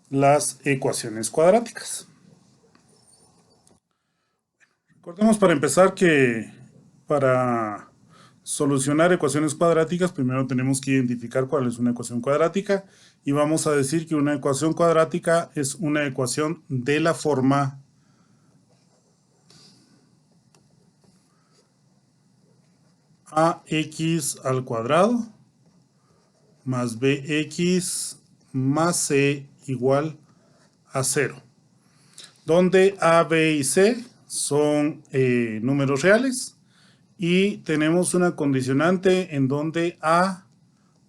las ecuaciones cuadráticas. Recordemos para empezar que para solucionar ecuaciones cuadráticas primero tenemos que identificar cuál es una ecuación cuadrática y vamos a decir que una ecuación cuadrática es una ecuación de la forma ax al cuadrado más bx más c igual a 0, donde a, b y c son números reales y tenemos una condicionante en donde a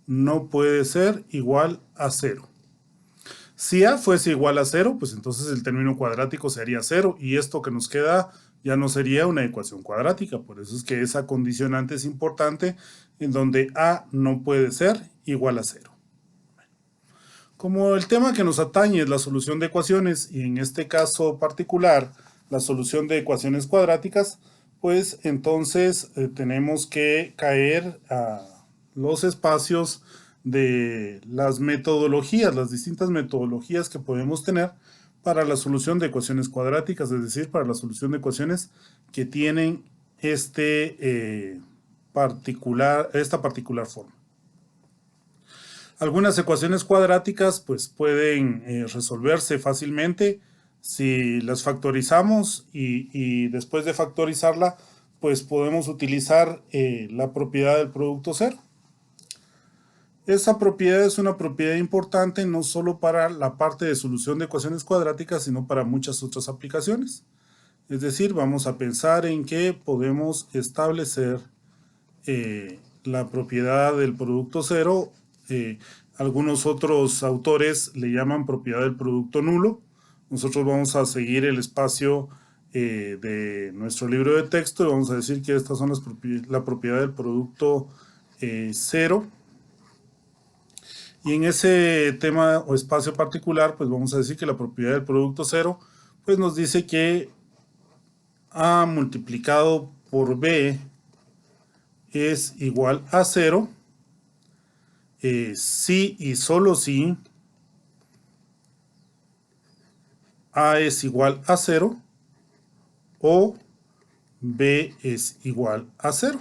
no puede ser igual a 0. Si a fuese igual a 0, pues entonces el término cuadrático sería 0 y esto que nos queda ya no sería una ecuación cuadrática. Por eso es que esa condicionante es importante en donde a no puede ser igual a 0. Como el tema que nos atañe es la solución de ecuaciones y en este caso particular la solución de ecuaciones cuadráticas, pues entonces tenemos que caer a los espacios de las metodologías, las distintas metodologías que podemos tener para la solución de ecuaciones cuadráticas, es decir, para la solución de ecuaciones que tienen esta particular forma. Algunas ecuaciones cuadráticas pues pueden resolverse fácilmente si las factorizamos y después de factorizarla pues podemos utilizar la propiedad del producto cero. Esa propiedad es una propiedad importante no solo para la parte de solución de ecuaciones cuadráticas, sino para muchas otras aplicaciones. Es decir, vamos a pensar en que podemos establecer la propiedad del producto cero. Algunos otros autores le llaman propiedad del producto nulo. Nosotros vamos a seguir el espacio de nuestro libro de texto y vamos a decir que estas son la propiedad del producto cero. Y en ese tema o espacio particular, pues vamos a decir que la propiedad del producto cero, pues nos dice que A multiplicado por B es igual a 0, si y solo si A es igual a 0 o B es igual a 0.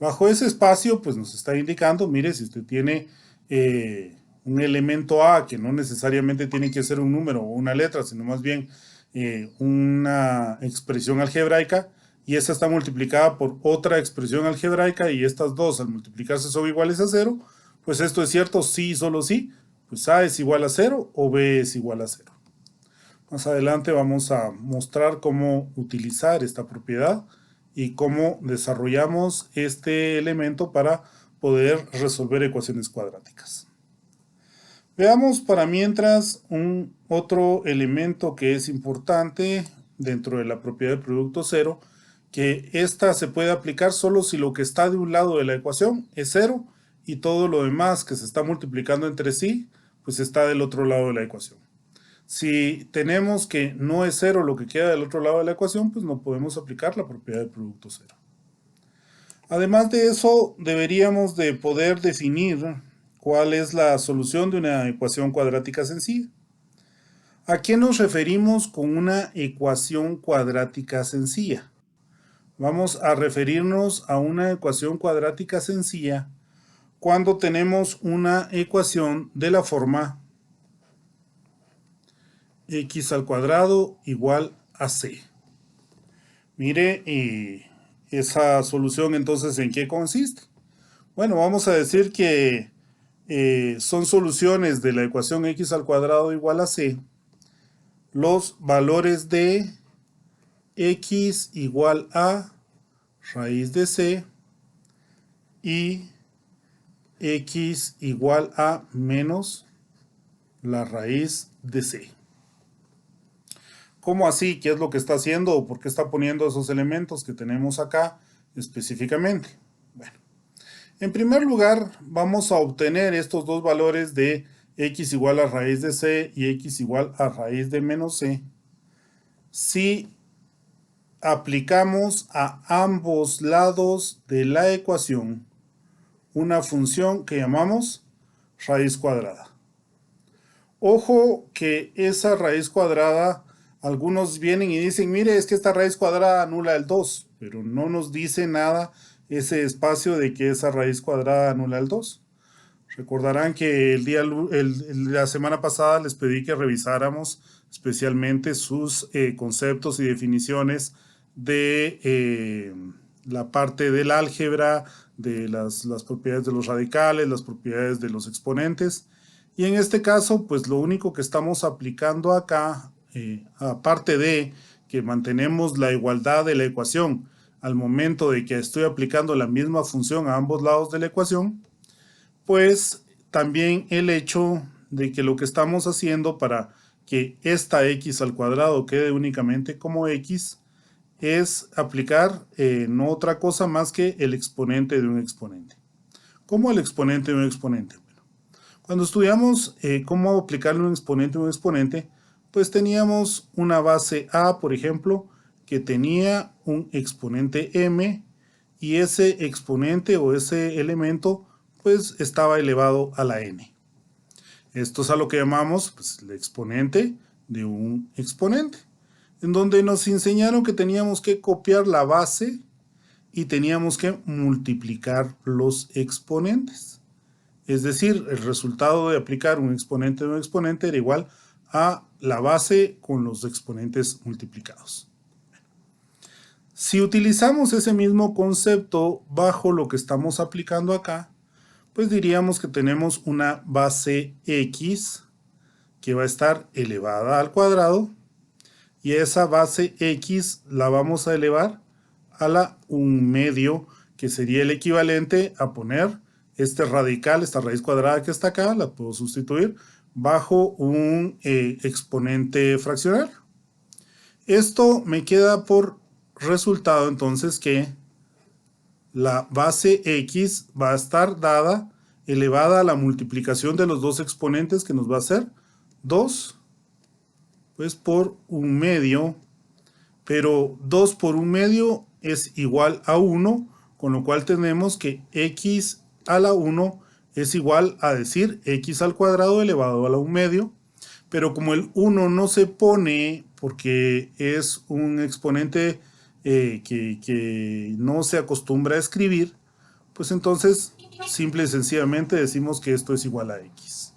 Bajo ese espacio, pues nos está indicando, mire, si usted tiene un elemento A, que no necesariamente tiene que ser un número o una letra, sino más bien una expresión algebraica, y esta está multiplicada por otra expresión algebraica, y estas dos al multiplicarse son iguales a 0, pues esto es cierto sí y solo sí, pues A es igual a 0 o B es igual a 0. Más adelante vamos a mostrar cómo utilizar esta propiedad y cómo desarrollamos este elemento para poder resolver ecuaciones cuadráticas. Veamos para mientras un otro elemento que es importante dentro de la propiedad del producto cero, que esta se puede aplicar solo si lo que está de un lado de la ecuación es cero y todo lo demás que se está multiplicando entre sí, pues está del otro lado de la ecuación. Si tenemos que no es cero lo que queda del otro lado de la ecuación, pues no podemos aplicar la propiedad del producto cero. Además de eso, deberíamos de poder definir cuál es la solución de una ecuación cuadrática sencilla. ¿A qué nos referimos con una ecuación cuadrática sencilla? Vamos a referirnos a una ecuación cuadrática sencilla cuando tenemos una ecuación de la forma x al cuadrado igual a c. Mire, esa solución entonces ¿en qué consiste? Bueno, vamos a decir que son soluciones de la ecuación x al cuadrado igual a c los valores de x igual a raíz de c y x igual a menos la raíz de c. ¿Cómo así? ¿Qué es lo que está haciendo o por qué está poniendo esos elementos que tenemos acá específicamente? Bueno, en primer lugar vamos a obtener estos dos valores de x igual a raíz de c y x igual a raíz de menos c si aplicamos a ambos lados de la ecuación una función que llamamos raíz cuadrada. Ojo que esa raíz cuadrada, algunos vienen y dicen, mire, es que esta raíz cuadrada anula el 2, pero no nos dice nada ese espacio de que esa raíz cuadrada anula el 2. Recordarán que la semana pasada les pedí que revisáramos especialmente sus conceptos y definiciones de la parte del álgebra, de las propiedades de los radicales, las propiedades de los exponentes. Y en este caso, pues lo único que estamos aplicando acá, aparte de que mantenemos la igualdad de la ecuación al momento de que estoy aplicando la misma función a ambos lados de la ecuación, pues también el hecho de que lo que estamos haciendo para que esta x al cuadrado quede únicamente como x es aplicar no otra cosa más que el exponente de un exponente. ¿Cómo el exponente de un exponente? Bueno, cuando estudiamos cómo aplicarle un exponente a un exponente, pues teníamos una base a, por ejemplo, que tenía un exponente m y ese exponente o ese elemento pues estaba elevado a la n. Esto es a lo que llamamos pues, el exponente de un exponente, en donde nos enseñaron que teníamos que copiar la base y teníamos que multiplicar los exponentes. Es decir, el resultado de aplicar un exponente de un exponente era igual a la base con los exponentes multiplicados. Si utilizamos ese mismo concepto bajo lo que estamos aplicando acá, pues diríamos que tenemos una base x que va a estar elevada al cuadrado y esa base x la vamos a elevar a la 1/2, que sería el equivalente a poner este radical, esta raíz cuadrada que está acá, la puedo sustituir bajo un exponente fraccionario. Esto me queda por resultado entonces que la base x va a estar dada, elevada a la multiplicación de los dos exponentes, que nos va a ser 2, pues por 1/2, pero 2 por 1/2 es igual a 1, con lo cual tenemos que x a la 1 es igual a decir x al cuadrado elevado a la 1/2, pero como el 1 no se pone porque es un exponente que no se acostumbra a escribir, pues entonces simple y sencillamente decimos que esto es igual a x.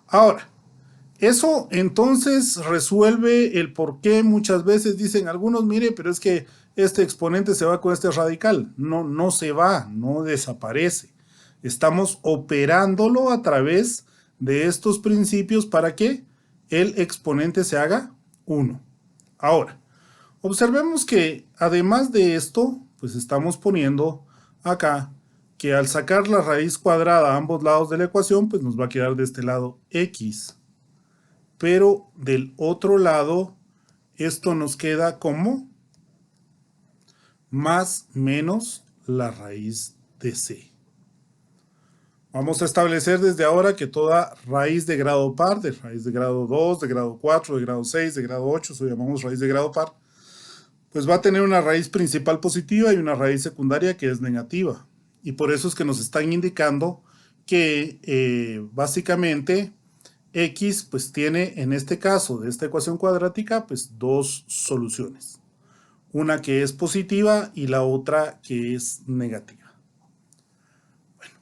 Ahora, eso entonces resuelve el por qué muchas veces dicen algunos, mire, pero es que este exponente se va con este radical. No, no se va, no desaparece. Estamos operándolo a través de estos principios para que el exponente se haga 1. Ahora, observemos que además de esto, pues estamos poniendo acá que al sacar la raíz cuadrada a ambos lados de la ecuación, pues nos va a quedar de este lado x. Pero del otro lado, esto nos queda como más menos la raíz de c. Vamos a establecer desde ahora que toda raíz de grado par, de raíz de grado 2, de grado 4, de grado 6, de grado 8, eso llamamos raíz de grado par, pues va a tener una raíz principal positiva y una raíz secundaria que es negativa. Y por eso es que nos están indicando que básicamente x pues tiene en este caso de esta ecuación cuadrática pues dos soluciones. Una que es positiva y la otra que es negativa. Bueno,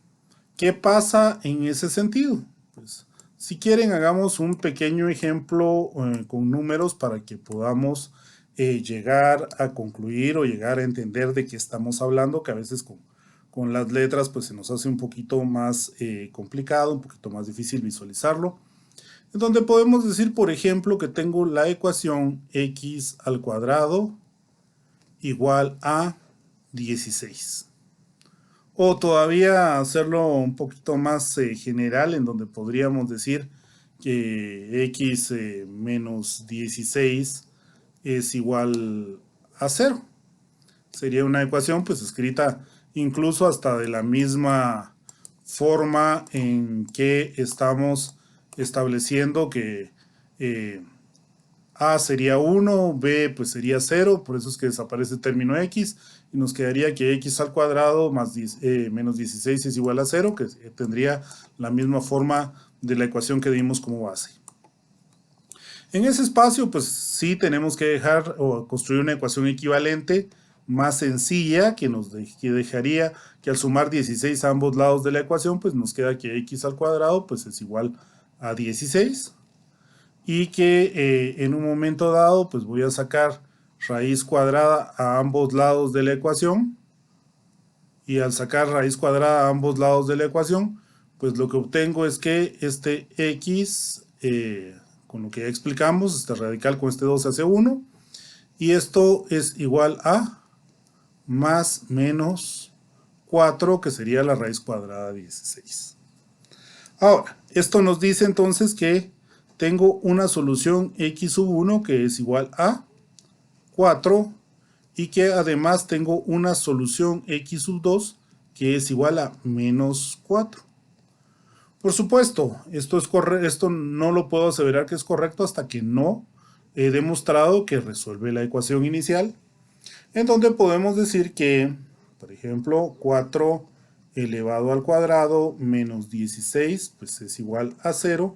¿qué pasa en ese sentido? Pues si quieren hagamos un pequeño ejemplo con números para que podamos llegar a concluir o llegar a entender de qué estamos hablando, que a veces con las letras pues se nos hace un poquito más complicado, un poquito más difícil visualizarlo. En donde podemos decir, por ejemplo, que tengo la ecuación x al cuadrado igual a 16. O todavía hacerlo un poquito más general, en donde podríamos decir que x menos 16 es igual a 0. Sería una ecuación pues escrita incluso hasta de la misma forma en que estamos estableciendo que A sería 1, B pues sería 0, por eso es que desaparece el término x, y nos quedaría que x al cuadrado más menos 16 es igual a 0, que tendría la misma forma de la ecuación que dimos como base. En ese espacio, pues sí tenemos que dejar o construir una ecuación equivalente más sencilla que nos dejaría que al sumar 16 a ambos lados de la ecuación, pues nos queda que x al cuadrado pues es igual a 16 y que en un momento dado pues voy a sacar raíz cuadrada a ambos lados de la ecuación, y al sacar raíz cuadrada a ambos lados de la ecuación pues lo que obtengo es que este x con lo que ya explicamos, este radical con este 2 hace 1, y esto es igual a más menos 4, que sería la raíz cuadrada de 16. Ahora, esto nos dice entonces que tengo una solución x sub 1 que es igual a 4, y que además tengo una solución x sub 2 que es igual a menos 4. Por supuesto, esto no lo puedo aseverar que es correcto hasta que no he demostrado que resuelve la ecuación inicial, en donde podemos decir que, por ejemplo, 4 elevado al cuadrado menos 16 pues es igual a 0,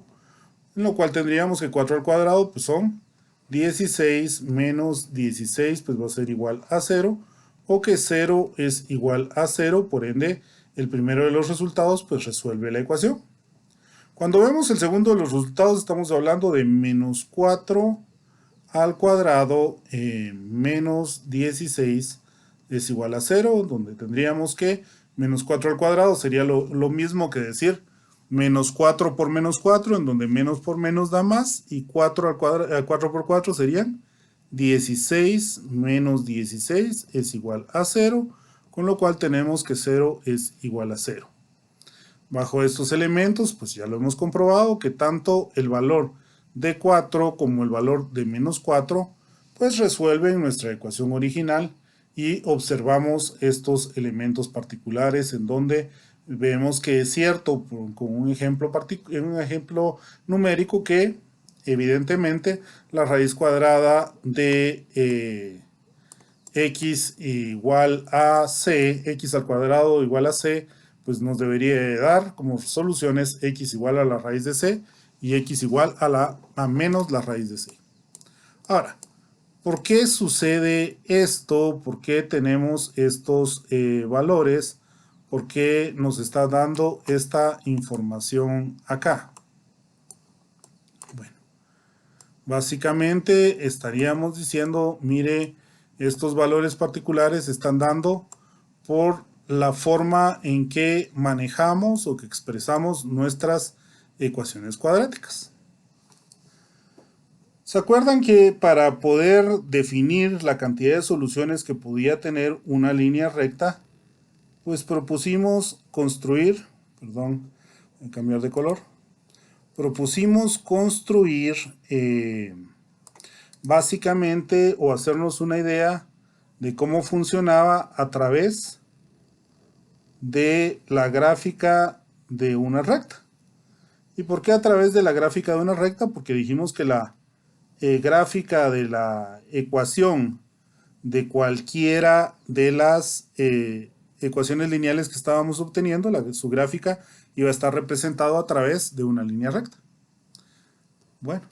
en lo cual tendríamos que 4 al cuadrado pues son 16 menos 16 pues va a ser igual a 0, o que 0 es igual a 0, por ende el primero de los resultados pues resuelve la ecuación. Cuando vemos el segundo de los resultados estamos hablando de menos 4 al cuadrado menos 16 es igual a 0, donde tendríamos que menos 4 al cuadrado sería lo mismo que decir menos 4 por menos 4, en donde menos por menos da más, y 4 por 4 serían 16 menos 16 es igual a 0, con lo cual tenemos que 0 es igual a 0. Bajo estos elementos, pues ya lo hemos comprobado que tanto el valor de 4 como el valor de menos 4, pues resuelven nuestra ecuación original, y observamos estos elementos particulares en donde vemos que es cierto, con un ejemplo numérico, que evidentemente la raíz cuadrada de x igual a c, x al cuadrado igual a c, pues nos debería dar como soluciones x igual a la raíz de c y x igual a menos la raíz de c. Ahora, ¿por qué sucede esto? ¿Por qué tenemos estos valores? ¿Por qué nos está dando esta información acá? Bueno, básicamente estaríamos diciendo, mire, estos valores particulares están dando por la forma en que manejamos o que expresamos nuestras ecuaciones cuadráticas. ¿Se acuerdan que para poder definir la cantidad de soluciones que podía tener una línea recta, pues propusimos construir, perdón, voy a cambiar de color, propusimos construir básicamente, o hacernos una idea de cómo funcionaba a través de la gráfica de una recta. ¿Y por qué a través de la gráfica de una recta? Porque dijimos que la gráfica de la ecuación de cualquiera de las ecuaciones lineales que estábamos obteniendo, su gráfica iba a estar representado a través de una línea recta. Bueno,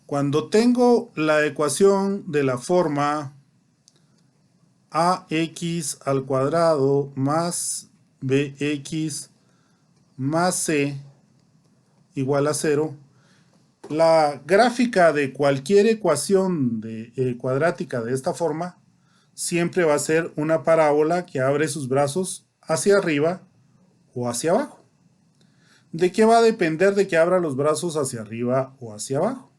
cuando tengo la ecuación de la forma ax al cuadrado más bx más c igual a 0, la gráfica de cualquier ecuación cuadrática de esta forma siempre va a ser una parábola que abre sus brazos hacia arriba o hacia abajo. ¿De qué va a depender de que abra los brazos hacia arriba o hacia abajo?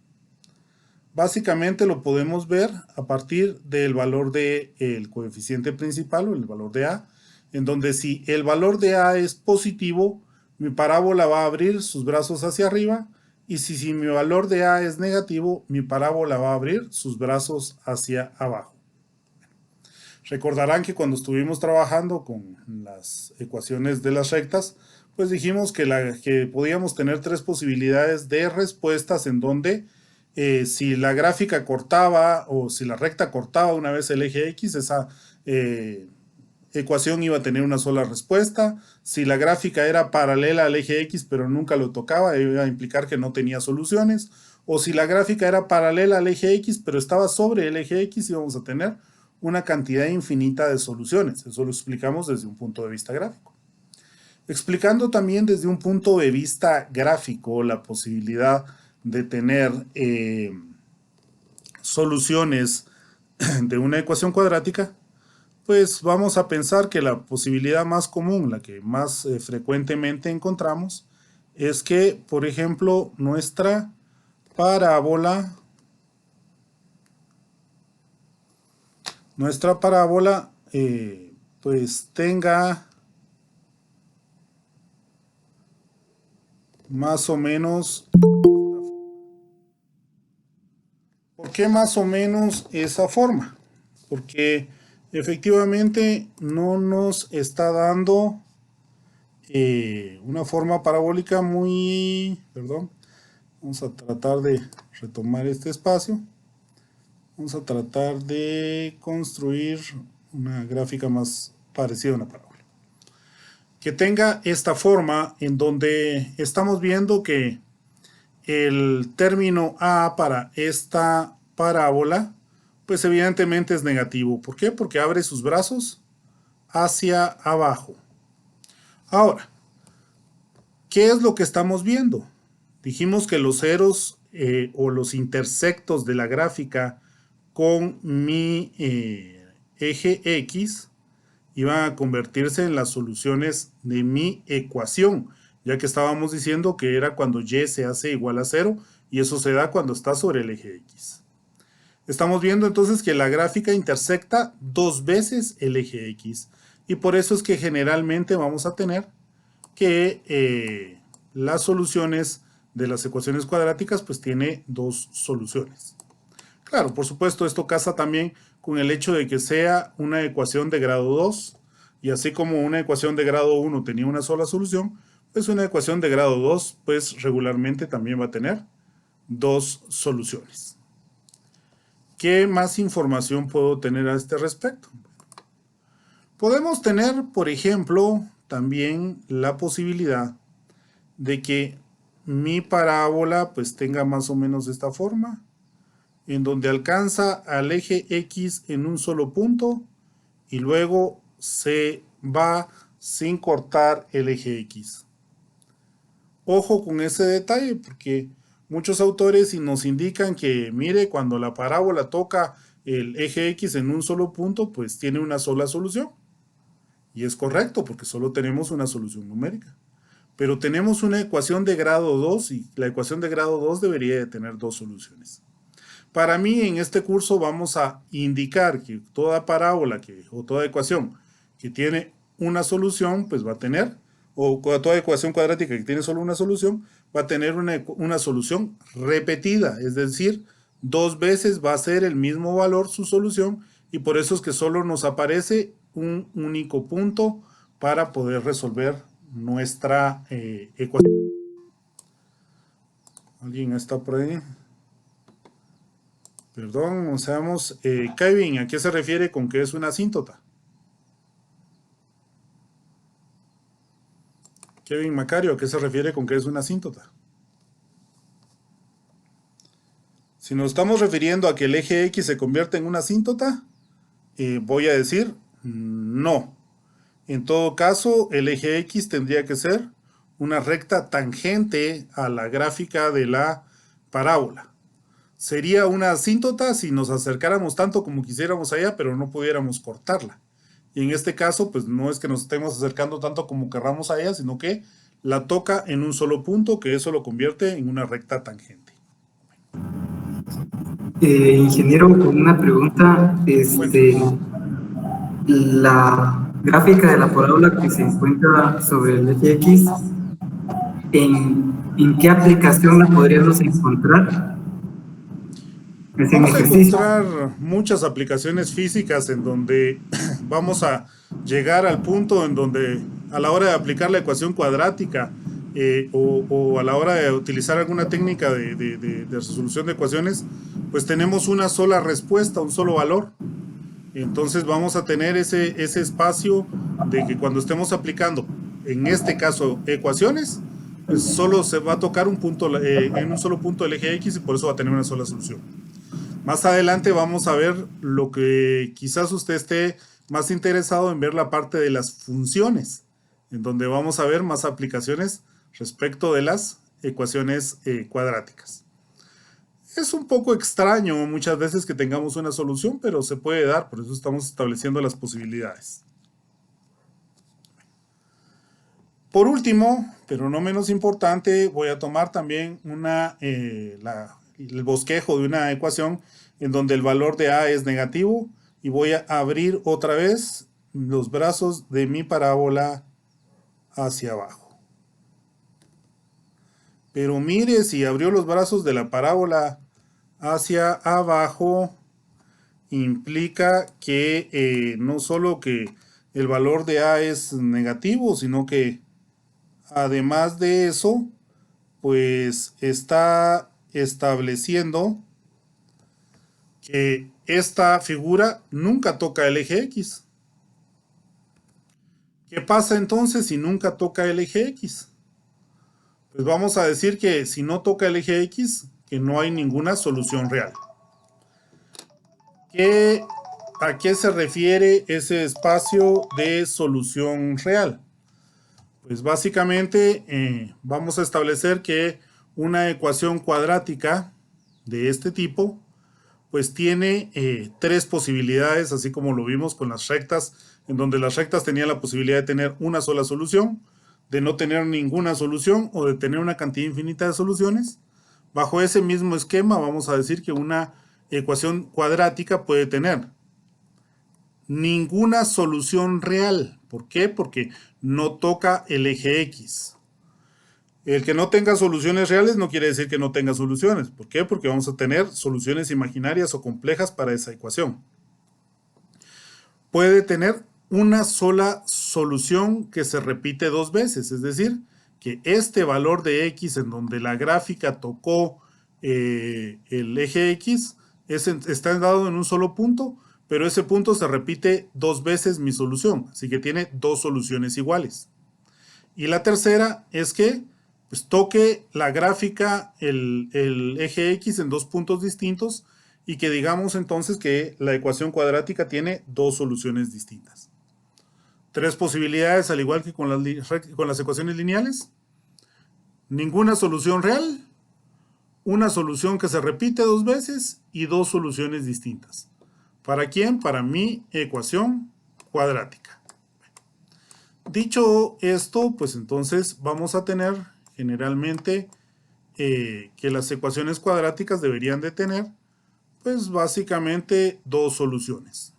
Básicamente lo podemos ver a partir del valor del coeficiente principal, o el valor de a, en donde si el valor de a es positivo, mi parábola va a abrir sus brazos hacia arriba, y si mi valor de a es negativo, mi parábola va a abrir sus brazos hacia abajo. Recordarán que cuando estuvimos trabajando con las ecuaciones de las rectas, pues dijimos que podíamos tener tres posibilidades de respuestas en donde si la gráfica cortaba o si la recta cortaba una vez el eje X, esa ecuación iba a tener una sola respuesta. Si la gráfica era paralela al eje X pero nunca lo tocaba, iba a implicar que no tenía soluciones. O si la gráfica era paralela al eje X pero estaba sobre el eje X, íbamos a tener una cantidad infinita de soluciones. Eso lo explicamos desde un punto de vista gráfico. Explicando también desde un punto de vista gráfico la posibilidad de tener soluciones de una ecuación cuadrática, pues vamos a pensar que la posibilidad más común, la que más frecuentemente encontramos, es que, por ejemplo, nuestra parábola pues tenga más o menos. ¿Por qué más o menos esa forma? Porque efectivamente no nos está dando una forma parabólica muy... Perdón. Vamos a tratar de retomar este espacio. Vamos a tratar de construir una gráfica más parecida a una parábola. Que tenga esta forma en donde estamos viendo que el término A para esta parábola, pues evidentemente es negativo. ¿Por qué? Porque abre sus brazos hacia abajo. Ahora, ¿qué es lo que estamos viendo? Dijimos que los ceros o los intersectos de la gráfica con mi eje X iban a convertirse en las soluciones de mi ecuación, ya que estábamos diciendo que era cuando y se hace igual a 0 y eso se da cuando está sobre el eje X. Estamos viendo entonces que la gráfica intersecta 2 veces el eje X y por eso es que generalmente vamos a tener que las soluciones de las ecuaciones cuadráticas pues tiene 2 soluciones. Claro, por supuesto, esto casa también con el hecho de que sea una ecuación de grado 2, y así como una ecuación de grado 1 tenía una sola solución, pues una ecuación de grado 2, pues regularmente también va a tener 2 soluciones. ¿Qué más información puedo tener a este respecto? Podemos tener, por ejemplo, también la posibilidad de que mi parábola pues tenga más o menos esta forma, en donde alcanza al eje X en un solo punto y luego se va sin cortar el eje X. Ojo con ese detalle porque muchos autores nos indican que, mire, cuando la parábola toca el eje X en un solo punto, pues tiene una sola solución. Y es correcto porque solo tenemos una solución numérica. Pero tenemos una ecuación de grado 2 y la ecuación de grado 2 debería de tener 2 soluciones. Para mí, en este curso vamos a indicar que toda parábola o toda ecuación que tiene una solución, pues va a tener, o toda ecuación cuadrática que tiene solo una solución, va a tener una solución repetida, es decir, 2 veces va a ser el mismo valor su solución, y por eso es que solo nos aparece un único punto para poder resolver nuestra ecuación. ¿Alguien está por ahí? Perdón, o seamos, Kevin, ¿a qué se refiere con que es una asíntota? Kevin Macario, ¿a qué se refiere con que es una asíntota? Si nos estamos refiriendo a que el eje X se convierte en una asíntota, voy a decir no. En todo caso, el eje X tendría que ser una recta tangente a la gráfica de la parábola. Sería una asíntota si nos acercáramos tanto como quisiéramos allá, pero no pudiéramos cortarla. Y en este caso, pues no es que nos estemos acercando tanto como querramos a ella, sino que la toca en un solo punto, que eso lo convierte en una recta tangente. Ingeniero, una pregunta. La gráfica de la parábola que se encuentra sobre el eje X, ¿en qué aplicación la podríamos encontrar? Vamos a encontrar muchas aplicaciones físicas en donde vamos a llegar al punto en donde a la hora de aplicar la ecuación cuadrática o a la hora de utilizar alguna técnica de resolución de ecuaciones, pues tenemos una sola respuesta, un solo valor. Entonces vamos a tener ese espacio de que cuando estemos aplicando, en este caso, ecuaciones, pues solo se va a tocar un punto, en un solo punto del eje X, y por eso va a tener una sola solución. Más adelante vamos a ver lo que quizás usted esté más interesado en ver, la parte de las funciones, en donde vamos a ver más aplicaciones respecto de las ecuaciones cuadráticas. Es un poco extraño muchas veces que tengamos una solución, pero se puede dar, por eso estamos estableciendo las posibilidades. Por último, pero no menos importante, voy a tomar también el bosquejo de una ecuación en donde el valor de A es negativo, y voy a abrir otra vez los brazos de mi parábola hacia abajo. Pero mire, si abrió los brazos de la parábola hacia abajo, implica que no solo que el valor de A es negativo, sino que además de eso, pues está estableciendo que esta figura nunca toca el eje X. ¿Qué pasa entonces si nunca toca el eje X? Pues vamos a decir que si no toca el eje X, que no hay ninguna solución real. ¿A qué se refiere ese espacio de solución real? Pues básicamente vamos a establecer que una ecuación cuadrática de este tipo pues tiene tres posibilidades, así como lo vimos con las rectas, en donde las rectas tenían la posibilidad de tener una sola solución, de no tener ninguna solución o de tener una cantidad infinita de soluciones. Bajo ese mismo esquema vamos a decir que una ecuación cuadrática puede tener ninguna solución real. ¿Por qué? Porque no toca el eje X. El que no tenga soluciones reales no quiere decir que no tenga soluciones. ¿Por qué? Porque vamos a tener soluciones imaginarias o complejas para esa ecuación. Puede tener una sola solución que se repite dos veces, es decir, que este valor de X en donde la gráfica tocó el eje X está dado en un solo punto, pero ese punto se repite dos veces mi solución, así que tiene dos soluciones iguales. Y la tercera es que pues, toque la gráfica el eje X en dos puntos distintos, y que digamos entonces que la ecuación cuadrática tiene dos soluciones distintas. Tres posibilidades, al igual que con las ecuaciones lineales. Ninguna solución real, una solución que se repite dos veces y dos soluciones distintas. ¿Para quién? Para mi ecuación cuadrática. Dicho esto, pues entonces vamos a tener generalmente que las ecuaciones cuadráticas deberían de tener pues básicamente dos soluciones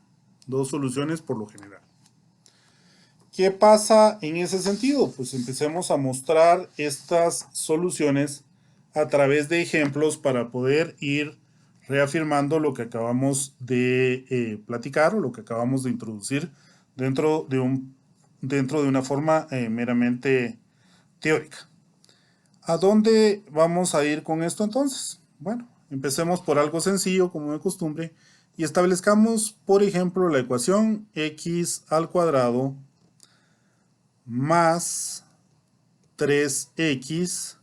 por lo general. ¿Qué pasa en ese sentido? Pues empecemos a mostrar estas soluciones a través de ejemplos para poder ir reafirmando lo que acabamos de platicar o lo que acabamos de introducir dentro de una forma meramente teórica. ¿A dónde vamos a ir con esto entonces? Bueno, empecemos por algo sencillo como de costumbre y establezcamos, por ejemplo, la ecuación x al cuadrado más 3x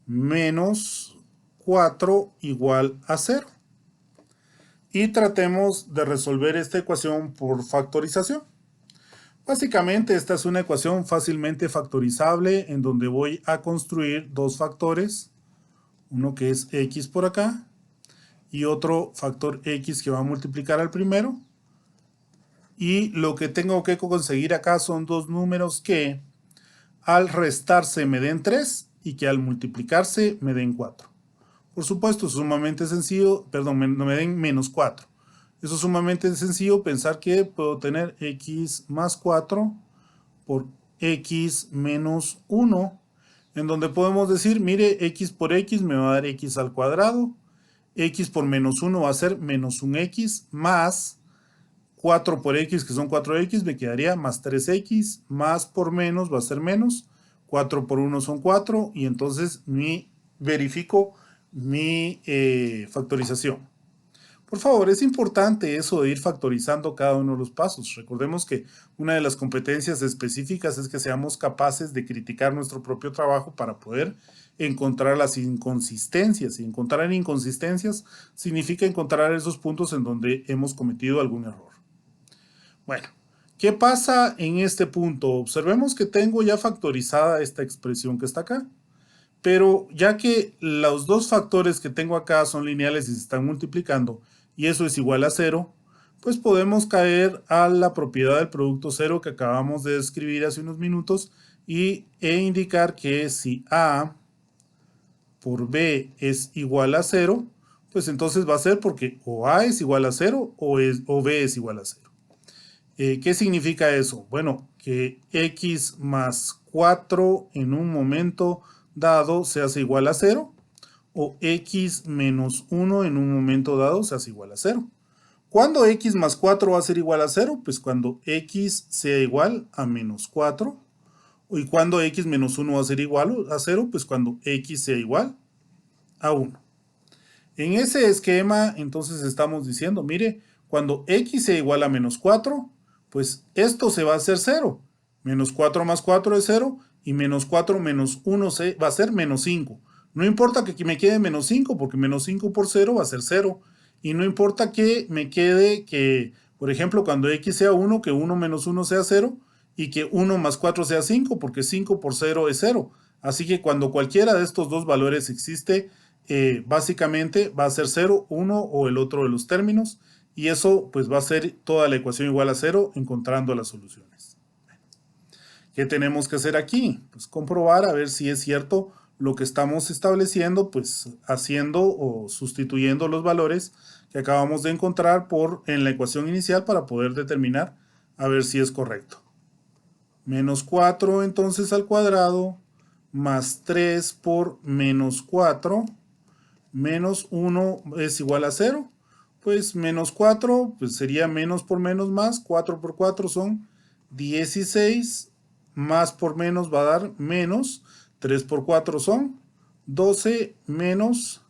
menos 4 igual a 0. Y tratemos de resolver esta ecuación por factorización. Básicamente esta es una ecuación fácilmente factorizable en donde voy a construir dos factores, uno que es x por acá y otro factor x que va a multiplicar al primero, y lo que tengo que conseguir acá son dos números que al restarse me den 3 y que al multiplicarse me den 4. Por supuesto, es sumamente sencillo, perdón, me den menos 4. Eso es sumamente sencillo pensar que puedo tener x más 4 por x menos 1, en donde podemos decir, mire, x por x me va a dar x al cuadrado, x por menos 1 va a ser menos 1x, más 4 por x, que son 4x, me quedaría más 3x, más por menos va a ser menos, 4 por 1 son 4 y entonces verifico mi factorización. Por favor, es importante eso de ir factorizando cada uno de los pasos. Recordemos que una de las competencias específicas es que seamos capaces de criticar nuestro propio trabajo para poder encontrar las inconsistencias. Y encontrar inconsistencias significa encontrar esos puntos en donde hemos cometido algún error. Bueno, ¿qué pasa en este punto? Observemos que tengo ya factorizada esta expresión que está acá. Pero ya que los dos factores que tengo acá son lineales y se están multiplicando, y eso es igual a 0, pues podemos caer a la propiedad del producto cero que acabamos de describir hace unos minutos e indicar que si A por B es igual a 0, pues entonces va a ser porque o A es igual a 0 o B es igual a 0. ¿Qué significa eso? Bueno, que x más 4 en un momento dado se hace igual a 0 o x menos 1 en un momento dado se hace igual a 0. ¿Cuándo x más 4 va a ser igual a 0? Pues cuando x sea igual a menos 4. ¿Y cuando x menos 1 va a ser igual a 0? Pues cuando x sea igual a 1. En ese esquema, entonces estamos diciendo, mire, cuando x sea igual a menos 4, pues esto se va a hacer 0. Menos 4 más 4 es 0 y menos 4 menos 1 va a ser menos 5. No importa que me quede menos 5 porque menos 5 por 0 va a ser 0. Y no importa que me quede que, por ejemplo, cuando x sea 1, que 1 menos 1 sea 0 y que 1 más 4 sea 5 porque 5 por 0 es 0. Así que cuando cualquiera de estos dos valores existe, básicamente va a ser 0, 1 o el otro de los términos y eso pues va a ser toda la ecuación igual a 0 encontrando las soluciones. ¿Qué tenemos que hacer aquí? Pues comprobar a ver si es cierto lo que estamos estableciendo, pues haciendo o sustituyendo los valores que acabamos de encontrar en la ecuación inicial para poder determinar a ver si es correcto. Menos 4 entonces al cuadrado más 3 por menos 4 menos 1 es igual a 0. Pues menos 4 pues sería menos por menos más. 4 por 4 son 16. Más por menos va a dar menos. 3 por 4 son 12 menos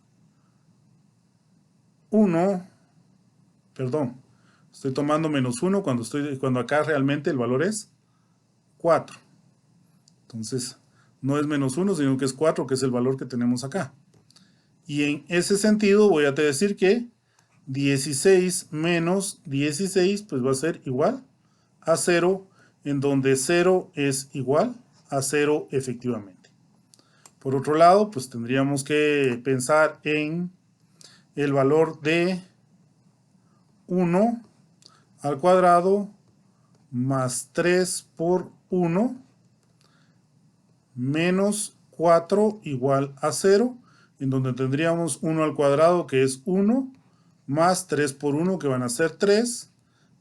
1. Perdón. Estoy tomando menos 1 cuando acá realmente el valor es 4. Entonces no es menos 1 sino que es 4 que es el valor que tenemos acá. Y en ese sentido voy a decir que 16 menos 16 pues va a ser igual a 0, en donde 0 es igual a 0 efectivamente. Por otro lado, pues tendríamos que pensar en el valor de 1 al cuadrado más 3 por 1 menos 4 igual a 0, en donde tendríamos 1 al cuadrado que es 1, más 3 por 1 que van a ser 3,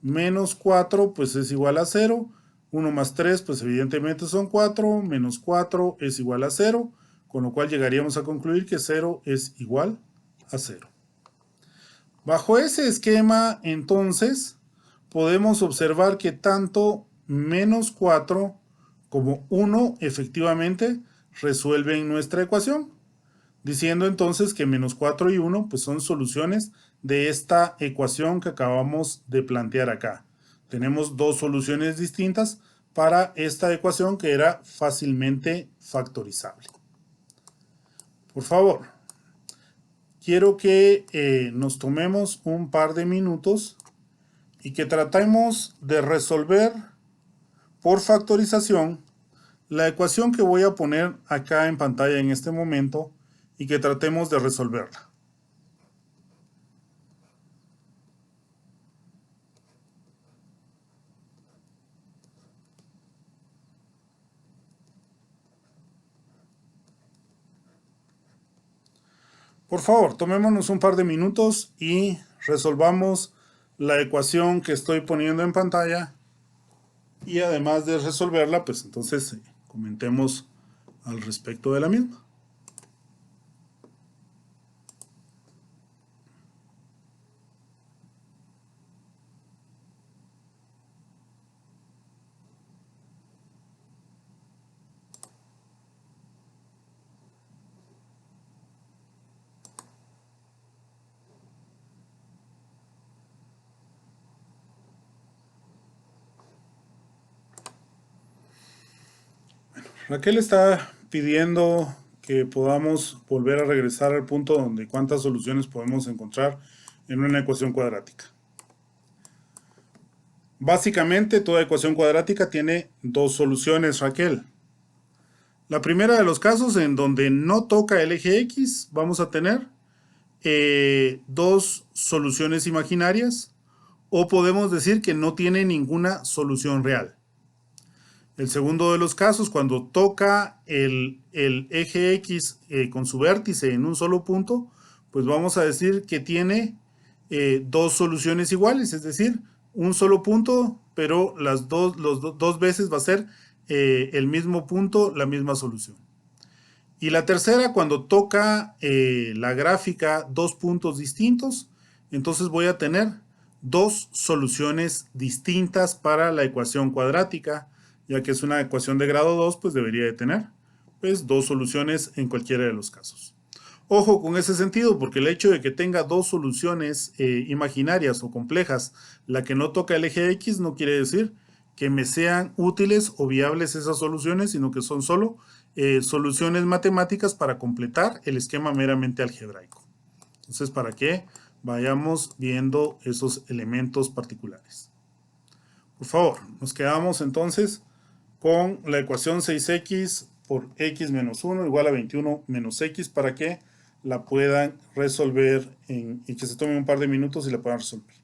menos 4 pues es igual a 0, 1 más 3 pues evidentemente son 4, menos 4 es igual a 0, con lo cual llegaríamos a concluir que 0 es igual a 0. Bajo ese esquema entonces podemos observar que tanto menos 4 como 1 efectivamente resuelven nuestra ecuación, diciendo entonces que menos 4 y 1 pues son soluciones de esta ecuación que acabamos de plantear acá. Tenemos dos soluciones distintas para esta ecuación que era fácilmente factorizable. Por favor, quiero que nos tomemos un par de minutos y que tratemos de resolver por factorización la ecuación que voy a poner acá en pantalla en este momento y que tratemos de resolverla. Por favor, tomémonos un par de minutos y resolvamos la ecuación que estoy poniendo en pantalla y además de resolverla, pues entonces comentemos al respecto de la misma. Raquel está pidiendo que podamos volver a regresar al punto donde cuántas soluciones podemos encontrar en una ecuación cuadrática. Básicamente, toda ecuación cuadrática tiene dos soluciones, Raquel. La primera de los casos en donde no toca el eje X, vamos a tener dos soluciones imaginarias, o podemos decir que no tiene ninguna solución real. El segundo de los casos, cuando toca el eje X con su vértice en un solo punto, pues vamos a decir que tiene dos soluciones iguales, es decir, un solo punto, pero dos veces va a ser el mismo punto, la misma solución. Y la tercera, cuando toca la gráfica dos puntos distintos, entonces voy a tener dos soluciones distintas para la ecuación cuadrática, ya que es una ecuación de grado 2, pues debería de tener pues, dos soluciones en cualquiera de los casos. Ojo con ese sentido, porque el hecho de que tenga dos soluciones imaginarias o complejas, la que no toca el eje X, no quiere decir que me sean útiles o viables esas soluciones, sino que son solo soluciones matemáticas para completar el esquema meramente algebraico. Entonces, para que vayamos viendo esos elementos particulares. Por favor, nos quedamos entonces con la ecuación 6x por x menos 1 igual a 21 menos x para que la puedan resolver y que se tomen un par de minutos y la puedan resolver.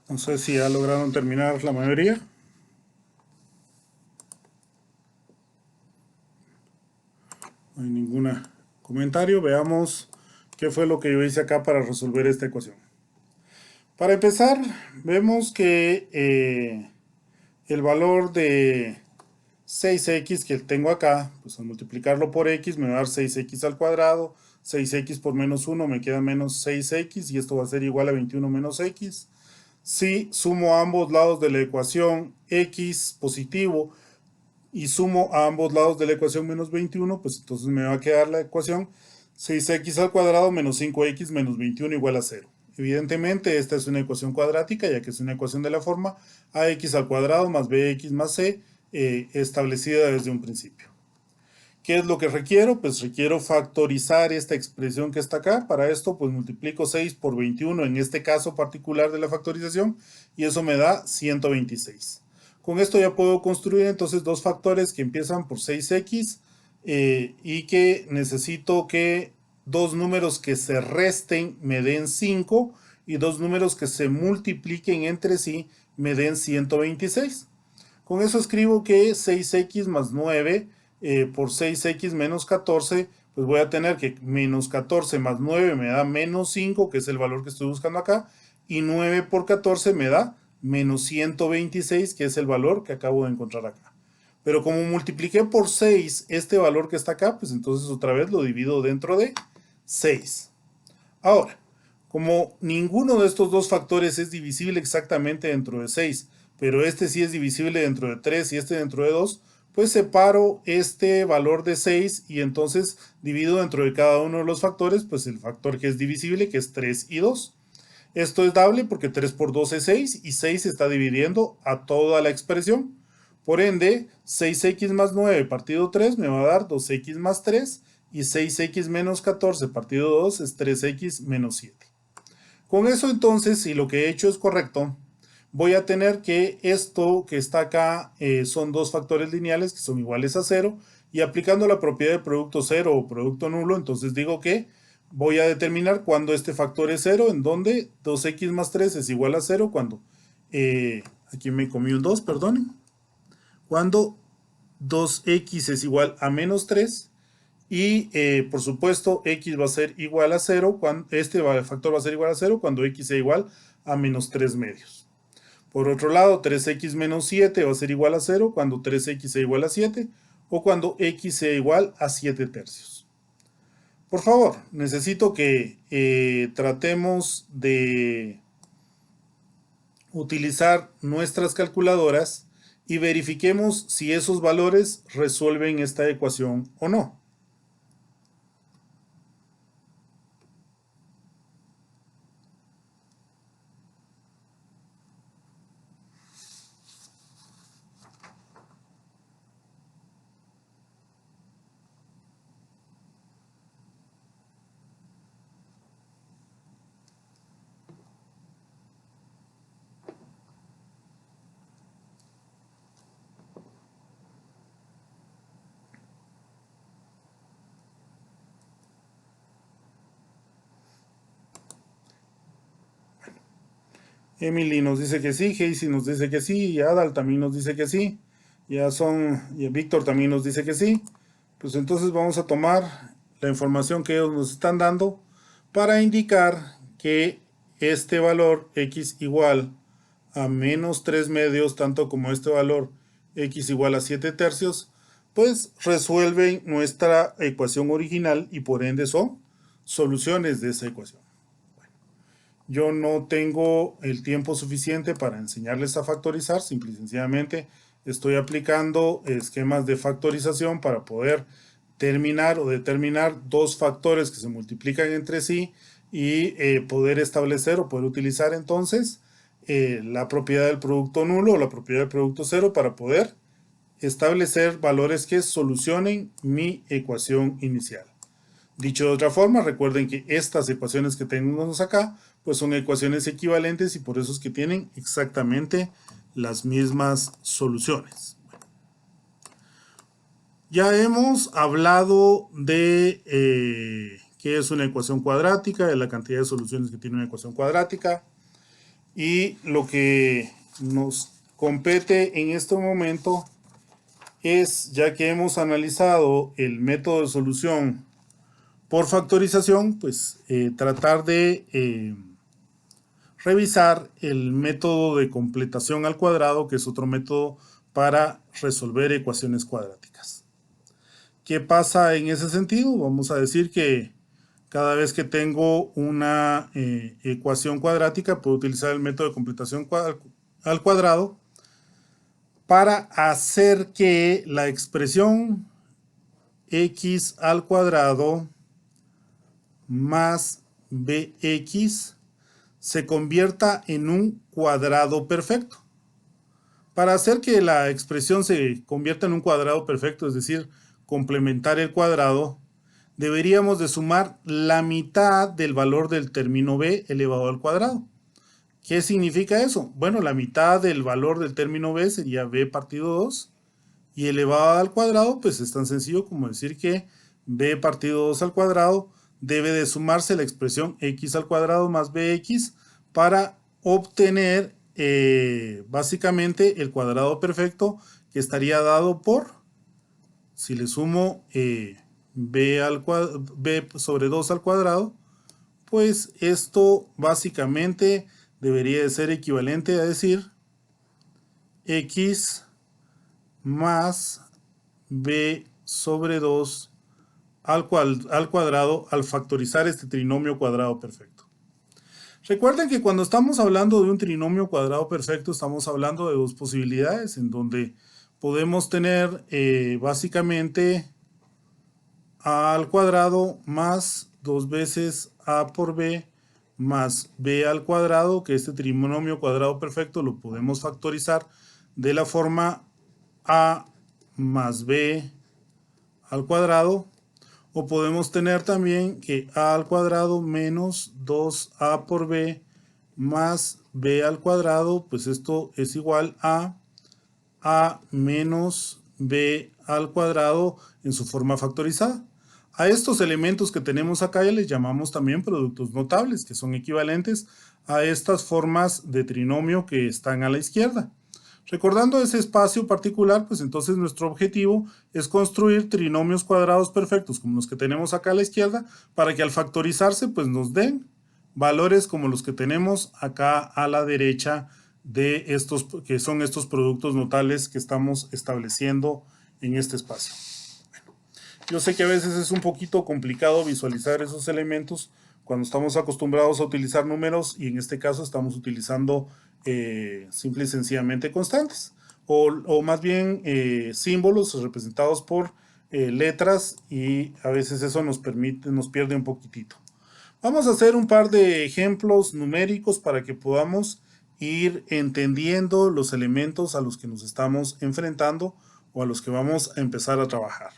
No sé si ya lograron terminar la mayoría. No hay ningún comentario. Veamos qué fue lo que yo hice acá para resolver esta ecuación. Para empezar, vemos que el valor de 6x que tengo acá, pues al multiplicarlo por x me va a dar 6x al cuadrado, 6x por menos 1 me queda menos 6x y esto va a ser igual a 21 menos x. Si sumo a ambos lados de la ecuación x positivo y sumo a ambos lados de la ecuación menos 21, pues entonces me va a quedar la ecuación 6x al cuadrado menos 5x menos 21 igual a 0. Evidentemente esta es una ecuación cuadrática, ya que es una ecuación de la forma ax al cuadrado más bx más c, establecida desde un principio. ¿Qué es lo que requiero? Pues requiero factorizar esta expresión que está acá. Para esto, pues multiplico 6 por 21 en este caso particular de la factorización y eso me da 126. Con esto ya puedo construir entonces dos factores que empiezan por 6x y que necesito que dos números que se resten me den 5 y dos números que se multipliquen entre sí me den 126. Con eso escribo que 6x más 9 por 6x menos 14, pues voy a tener que menos 14 más 9 me da menos 5, que es el valor que estoy buscando acá, y 9 por 14 me da menos 126, que es el valor que acabo de encontrar acá. Pero como multipliqué por 6 este valor que está acá, pues entonces otra vez lo divido dentro de 6. Ahora, como ninguno de estos dos factores es divisible exactamente dentro de 6, pero este sí es divisible dentro de 3 y este dentro de 2, pues separo este valor de 6 y entonces divido dentro de cada uno de los factores, pues el factor que es divisible, que es 3 y 2. Esto es dable porque 3 por 2 es 6 y 6 se está dividiendo a toda la expresión. Por ende, 6x más 9 partido 3 me va a dar 2x más 3 y 6x menos 14 partido 2 es 3x menos 7. Con eso entonces, si lo que he hecho es correcto, voy a tener que esto que está acá son dos factores lineales que son iguales a 0 y aplicando la propiedad de producto cero o producto nulo, entonces digo que voy a determinar cuando este factor es 0, en donde 2x más 3 es igual a 0, cuando, aquí me comí un 2, perdonen, cuando 2x es igual a menos 3 y por supuesto x va a ser igual a 0, cuando este factor va a ser igual a 0 cuando x sea igual a menos 3 medios. Por otro lado, 3x menos 7 va a ser igual a 0 cuando 3x sea igual a 7 o cuando x sea igual a 7 tercios. Por favor, necesito que tratemos de utilizar nuestras calculadoras y verifiquemos si esos valores resuelven esta ecuación o no. Emily nos dice que sí, Casey nos dice que sí, y Adal también nos dice que sí, y Víctor también nos dice que sí. Pues entonces vamos a tomar la información que ellos nos están dando para indicar que este valor x igual a menos 3 medios, tanto como este valor x igual a 7 tercios, pues resuelven nuestra ecuación original y por ende son soluciones de esa ecuación. Yo no tengo el tiempo suficiente para enseñarles a factorizar, simple y sencillamente estoy aplicando esquemas de factorización para poder terminar o determinar dos factores que se multiplican entre sí y poder establecer o poder utilizar entonces la propiedad del producto nulo o la propiedad del producto cero para poder establecer valores que solucionen mi ecuación inicial. Dicho de otra forma, recuerden que estas ecuaciones que tenemos acá, pues son ecuaciones equivalentes y por eso es que tienen exactamente las mismas soluciones. Ya hemos hablado de qué es una ecuación cuadrática, de la cantidad de soluciones que tiene una ecuación cuadrática y lo que nos compete en este momento es, ya que hemos analizado el método de solución por factorización, pues tratar de revisar el método de completación al cuadrado, que es otro método para resolver ecuaciones cuadráticas. ¿Qué pasa en ese sentido? Vamos a decir que cada vez que tengo una ecuación cuadrática, puedo utilizar el método de completación al cuadrado para hacer que la expresión x al cuadrado más bx se convierta en un cuadrado perfecto. Para hacer que la expresión se convierta en un cuadrado perfecto, es decir, complementar el cuadrado, deberíamos de sumar la mitad del valor del término b elevado al cuadrado. ¿Qué significa eso? Bueno, la mitad del valor del término b sería b partido 2 y elevado al cuadrado, pues es tan sencillo como decir que b partido 2 al cuadrado debe de sumarse la expresión x al cuadrado más bx para obtener básicamente el cuadrado perfecto, que estaría dado por, si le sumo b sobre 2 al cuadrado, pues esto básicamente debería de ser equivalente a decir x más b sobre 2 al cuadrado al factorizar este trinomio cuadrado perfecto. Recuerden que cuando estamos hablando de un trinomio cuadrado perfecto, estamos hablando de dos posibilidades, en donde podemos tener básicamente a al cuadrado más 2 veces a por b más b al cuadrado, que este trinomio cuadrado perfecto lo podemos factorizar de la forma a más b al cuadrado, o podemos tener también que a al cuadrado menos 2a por b más b al cuadrado, pues esto es igual a menos b al cuadrado en su forma factorizada. A estos elementos que tenemos acá ya les llamamos también productos notables, que son equivalentes a estas formas de trinomio que están a la izquierda. Recordando ese espacio particular, pues entonces nuestro objetivo es construir trinomios cuadrados perfectos como los que tenemos acá a la izquierda, para que al factorizarse pues nos den valores como los que tenemos acá a la derecha de estos, que son estos productos notables que estamos estableciendo en este espacio. Bueno, yo sé que a veces es un poquito complicado visualizar esos elementos cuando estamos acostumbrados a utilizar números, y en este caso estamos utilizando simple y sencillamente constantes, o más bien símbolos representados por letras, y a veces eso nos pierde un poquitito. Vamos a hacer un par de ejemplos numéricos para que podamos ir entendiendo los elementos a los que nos estamos enfrentando o a los que vamos a empezar a trabajar.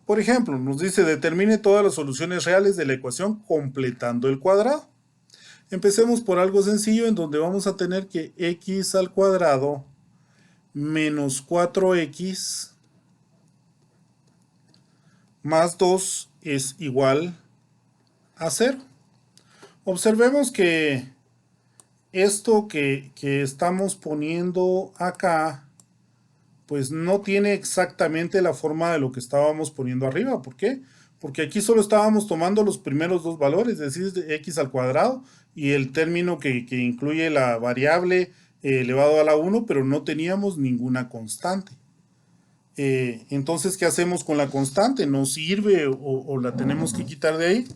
Por ejemplo, nos dice determine todas las soluciones reales de la ecuación completando el cuadrado. Empecemos por algo sencillo, en donde vamos a tener que x al cuadrado menos 4x más 2 es igual a 0. Observemos que esto que estamos poniendo acá, pues no tiene exactamente la forma de lo que estábamos poniendo arriba. ¿Por qué? Porque aquí solo estábamos tomando los primeros dos valores, es decir, x al cuadrado y el término que incluye la variable elevado a la 1, pero no teníamos ninguna constante. Entonces, ¿qué hacemos con la constante? ¿Nos sirve o la tenemos que quitar de ahí?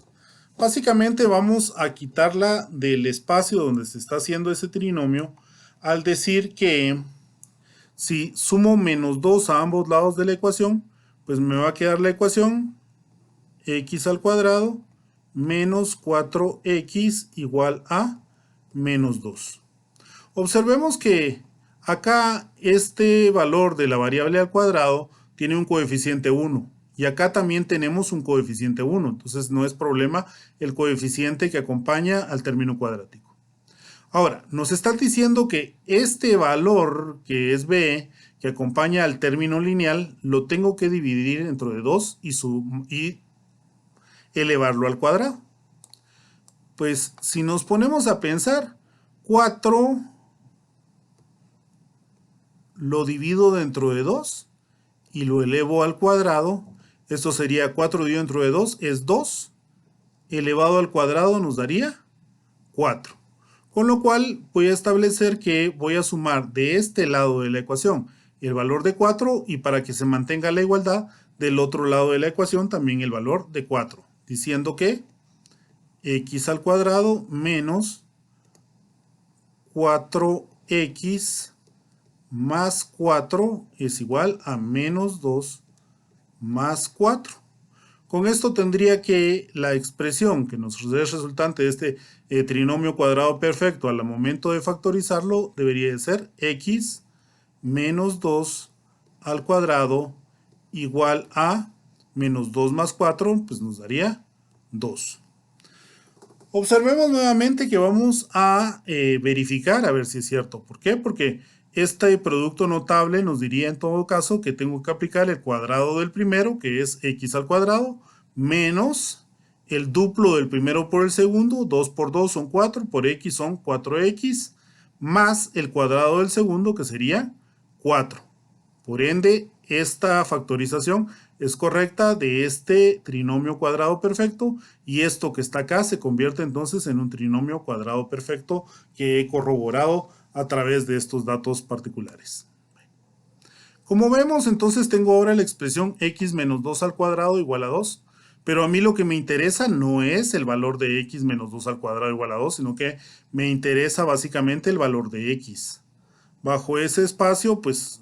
Básicamente vamos a quitarla del espacio donde se está haciendo ese trinomio, al decir que si sumo menos 2 a ambos lados de la ecuación, pues me va a quedar la ecuación x al cuadrado menos 4x igual a menos 2. Observemos que acá este valor de la variable al cuadrado tiene un coeficiente 1. Y acá también tenemos un coeficiente 1. Entonces no es problema el coeficiente que acompaña al término cuadrático. Ahora, nos están diciendo que este valor, que es b, que acompaña al término lineal, lo tengo que dividir entre 2 y elevarlo al cuadrado. Pues si nos ponemos a pensar, 4 lo divido dentro de 2 y lo elevo al cuadrado. Esto sería 4 dividido dentro de 2 es 2. Elevado al cuadrado nos daría 4. Con lo cual voy a establecer que voy a sumar de este lado de la ecuación el valor de 4 y para que se mantenga la igualdad, del otro lado de la ecuación también el valor de 4, diciendo que x al cuadrado menos 4x más 4 es igual a menos 2 más 4. Con esto tendría que la expresión que nos dé resultante de este trinomio cuadrado perfecto al momento de factorizarlo debería de ser x menos 2 al cuadrado igual a menos 2 más 4, pues nos daría 2. Observemos nuevamente que vamos a verificar a ver si es cierto. ¿Por qué? Porque este producto notable nos diría en todo caso que tengo que aplicar el cuadrado del primero, que es x al cuadrado, menos el duplo del primero por el segundo, 2 por 2 son 4, por x son 4x, más el cuadrado del segundo, que sería 4. Por ende, esta factorización es correcta de este trinomio cuadrado perfecto y esto que está acá se convierte entonces en un trinomio cuadrado perfecto que he corroborado a través de estos datos particulares. Como vemos, entonces tengo ahora la expresión x menos 2 al cuadrado igual a 2, pero a mí lo que me interesa no es el valor de x menos 2 al cuadrado igual a 2, sino que me interesa básicamente el valor de x. Bajo ese espacio, pues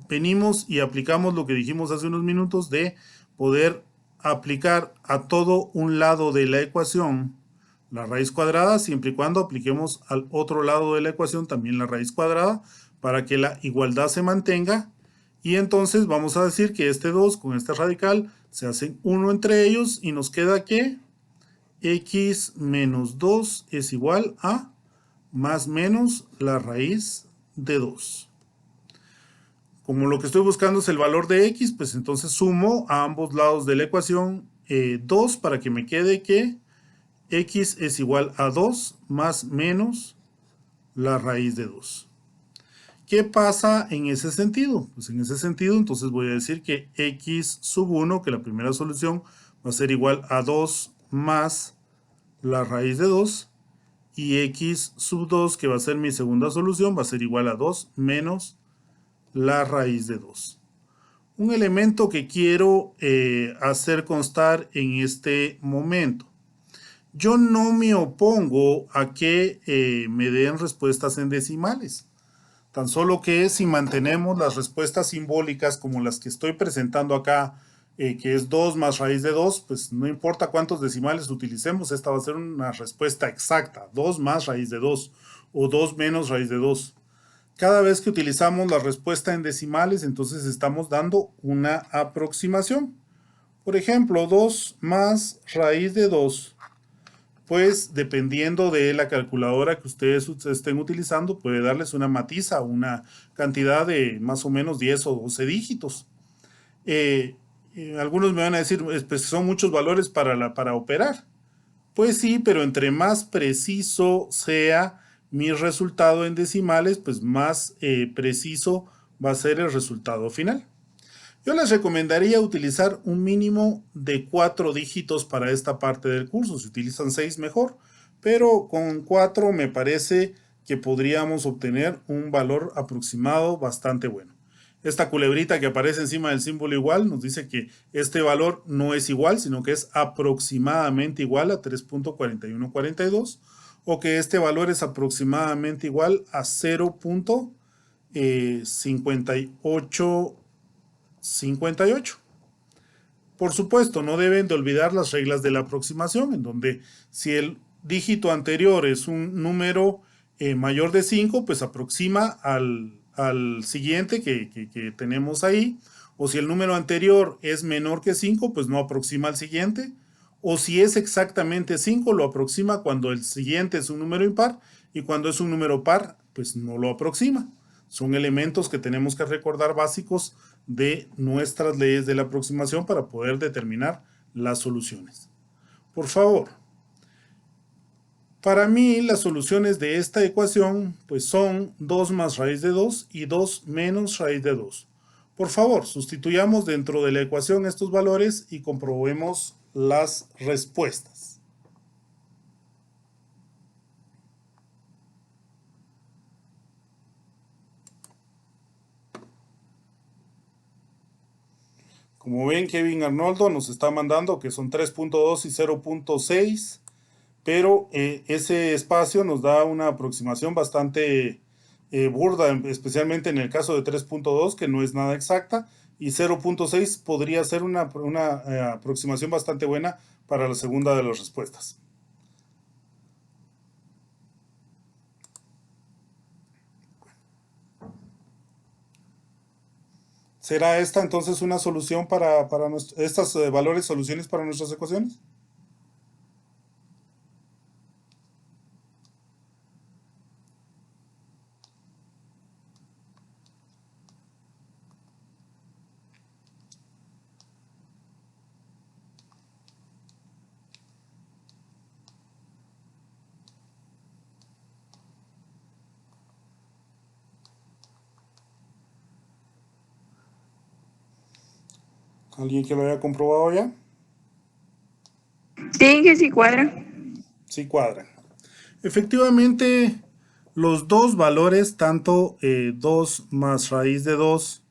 venimos y aplicamos lo que dijimos hace unos minutos de poder aplicar a todo un lado de la ecuación la raíz cuadrada, siempre y cuando apliquemos al otro lado de la ecuación también la raíz cuadrada para que la igualdad se mantenga. Y entonces vamos a decir que este 2 con este radical se hacen 1 entre ellos y nos queda que x menos 2 es igual a más menos la raíz de 2. Como lo que estoy buscando es el valor de x, pues entonces sumo a ambos lados de la ecuación 2 para que me quede que x es igual a 2 más menos la raíz de 2. ¿Qué pasa en ese sentido? Pues en ese sentido entonces voy a decir que x sub 1, que la primera solución va a ser igual a 2 más la raíz de 2, y x sub 2, que va a ser mi segunda solución, va a ser igual a 2 menos la raíz de 2. Un elemento que quiero hacer constar en este momento. Yo no me opongo a que me den respuestas en decimales. Tan solo que si mantenemos las respuestas simbólicas como las que estoy presentando acá, que es 2 más raíz de 2, pues no importa cuántos decimales utilicemos, esta va a ser una respuesta exacta, 2 más raíz de 2 o 2 menos raíz de 2. Cada vez que utilizamos la respuesta en decimales, entonces estamos dando una aproximación. Por ejemplo, 2 más raíz de 2, pues dependiendo de la calculadora que ustedes estén utilizando, puede darles una matiza, una cantidad de más o menos 10 o 12 dígitos. Algunos me van a decir, pues son muchos valores para operar. Pues sí, pero entre más preciso sea mi resultado en decimales, pues más preciso va a ser el resultado final. Yo les recomendaría utilizar un mínimo de 4 dígitos para esta parte del curso. Si utilizan 6 mejor, pero con 4 me parece que podríamos obtener un valor aproximado bastante bueno. Esta culebrita que aparece encima del símbolo igual nos dice que este valor no es igual, sino que es aproximadamente igual a 3.4142 o que este valor es aproximadamente igual a 0.5858. Por supuesto, no deben de olvidar las reglas de la aproximación, en donde si el dígito anterior es un número mayor de 5, pues aproxima al siguiente que tenemos ahí. O si el número anterior es menor que 5, pues no aproxima al siguiente. O si es exactamente 5, lo aproxima cuando el siguiente es un número impar, y cuando es un número par, pues no lo aproxima. Son elementos que tenemos que recordar básicos de nuestras leyes de la aproximación para poder determinar las soluciones. Por favor, para mí las soluciones de esta ecuación pues son 2 más raíz de 2 y 2 menos raíz de 2. Por favor, sustituyamos dentro de la ecuación estos valores y comprobemos las respuestas. Como ven, Kevin Arnoldo nos está mandando que son 3.2 y 0.6, pero ese espacio nos da una aproximación bastante burda, especialmente en el caso de 3.2, que no es nada exacta, y 0.6 podría ser una aproximación bastante buena para la segunda de las respuestas. ¿Será esta entonces una solución para estas valores soluciones para nuestras ecuaciones? ¿Alguien que lo haya comprobado ya? Sí, que sí cuadra. Sí cuadran. Efectivamente, los dos valores, tanto 2 más raíz de 2,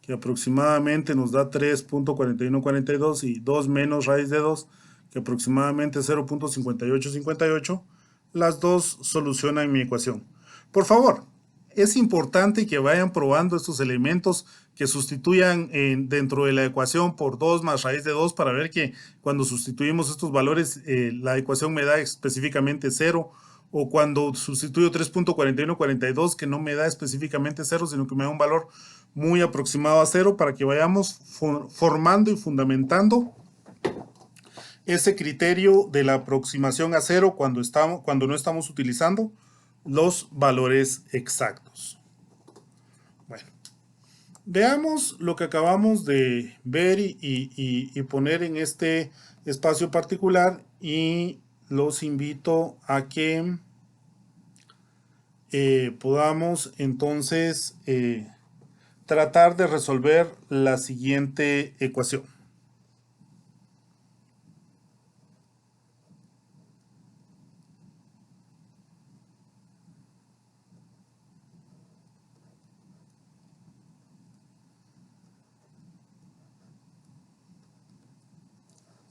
que aproximadamente nos da 3.4142, y 2 menos raíz de 2, que aproximadamente 0.5858, las dos solucionan mi ecuación. Por favor, es importante que vayan probando estos elementos que sustituyan dentro de la ecuación por 2 más raíz de 2 para ver que cuando sustituimos estos valores la ecuación me da específicamente 0, o cuando sustituyo 3.4142 que no me da específicamente 0, sino que me da un valor muy aproximado a 0, para que vayamos formando y fundamentando ese criterio de la aproximación a 0 cuando no estamos utilizando los valores exactos. Bueno, veamos lo que acabamos de ver y poner en este espacio particular, y los invito a que podamos entonces tratar de resolver la siguiente ecuación.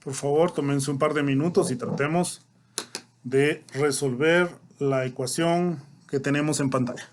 Por favor, tómense un par de minutos y tratemos de resolver la ecuación que tenemos en pantalla.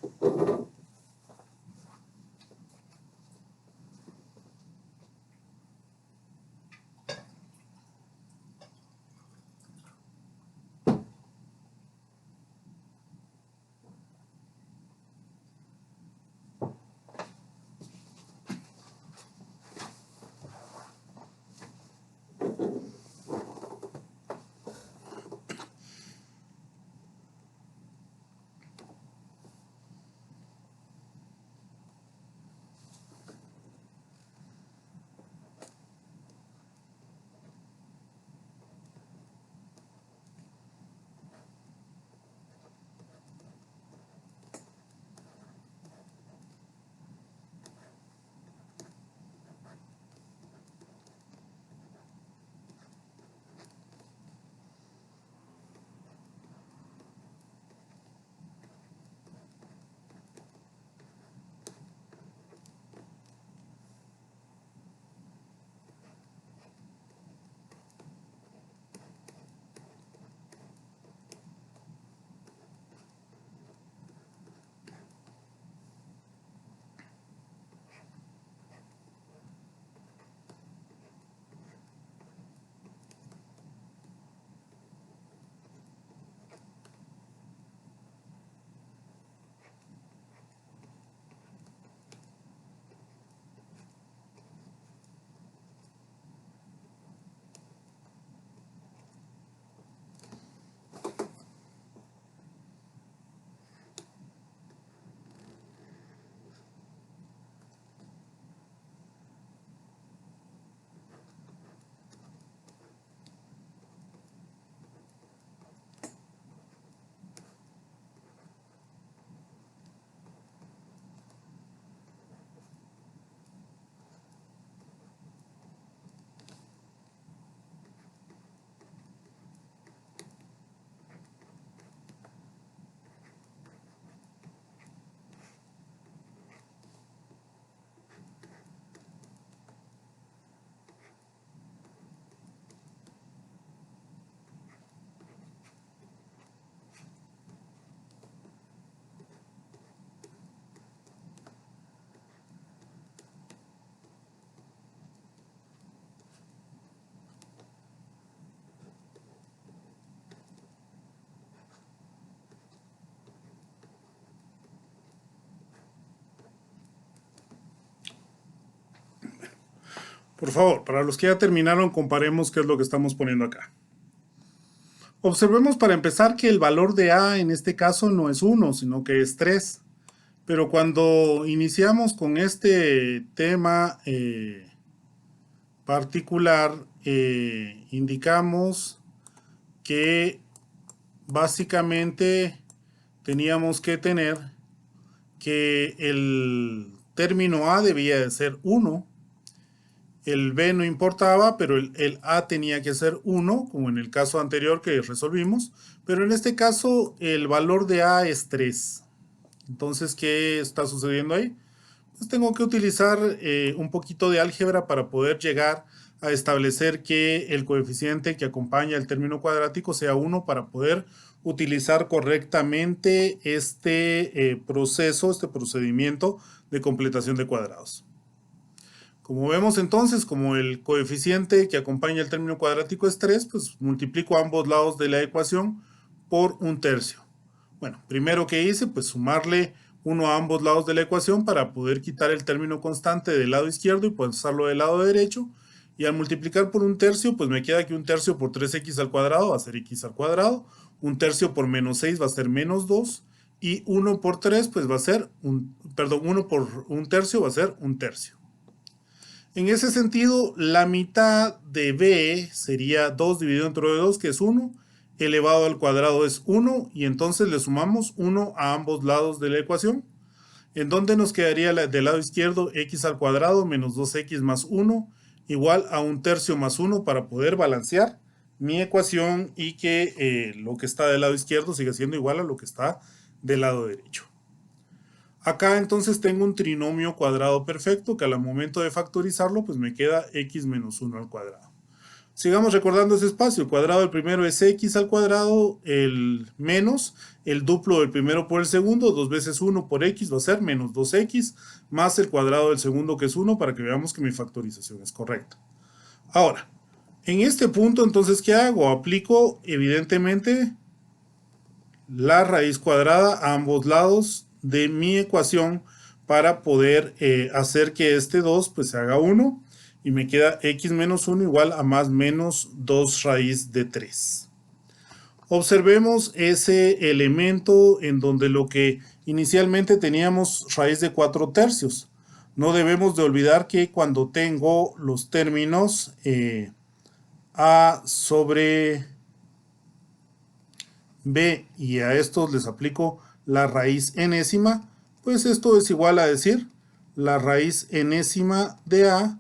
Por favor, para los que ya terminaron, comparemos qué es lo que estamos poniendo acá. Observemos para empezar que el valor de A en este caso no es 1, sino que es 3. Pero cuando iniciamos con este tema particular, indicamos que básicamente teníamos que tener que el término A debía de ser 1, el B no importaba, pero el A tenía que ser 1, como en el caso anterior que resolvimos, pero en este caso el valor de A es 3. Entonces, ¿qué está sucediendo ahí? Pues tengo que utilizar un poquito de álgebra para poder llegar a establecer que el coeficiente que acompaña el término cuadrático sea 1 para poder utilizar correctamente este proceso, este procedimiento de completación de cuadrados. Como vemos entonces, como el coeficiente que acompaña el término cuadrático es 3, pues multiplico ambos lados de la ecuación por 1/3. Bueno, primero que hice, pues sumarle 1 a ambos lados de la ecuación para poder quitar el término constante del lado izquierdo y pasarlo del lado derecho. Y al multiplicar por 1/3, pues me queda que 1/3 por 3x al cuadrado va a ser x al cuadrado. 1/3 por menos 6 va a ser menos 2. Y 1 por 3, pues va a ser, 1 por 1/3 va a ser 1/3. En ese sentido, la mitad de b sería 2 dividido entre 2, que es 1, elevado al cuadrado es 1, y entonces le sumamos 1 a ambos lados de la ecuación, en donde nos quedaría del lado izquierdo x al cuadrado menos 2x más 1, igual a 1/3 más 1 para poder balancear mi ecuación y que lo que está del lado izquierdo siga siendo igual a lo que está del lado derecho. Acá entonces tengo un trinomio cuadrado perfecto que al momento de factorizarlo pues me queda x menos 1 al cuadrado. Sigamos recordando ese espacio. El cuadrado del primero es x al cuadrado, el menos el duplo del primero por el segundo, 2 veces 1 por x va a ser menos 2x, más el cuadrado del segundo que es 1 para que veamos que mi factorización es correcta. Ahora, en este punto entonces, ¿qué hago? Aplico evidentemente la raíz cuadrada a ambos lados de mi ecuación para poder hacer que este 2 pues se haga 1 y me queda x menos 1 igual a más menos 2 raíz de 3. Observemos ese elemento en donde lo que inicialmente teníamos raíz de 4/3. No debemos de olvidar que cuando tengo los términos a sobre b y a estos les aplico la raíz enésima, pues esto es igual a decir la raíz enésima de a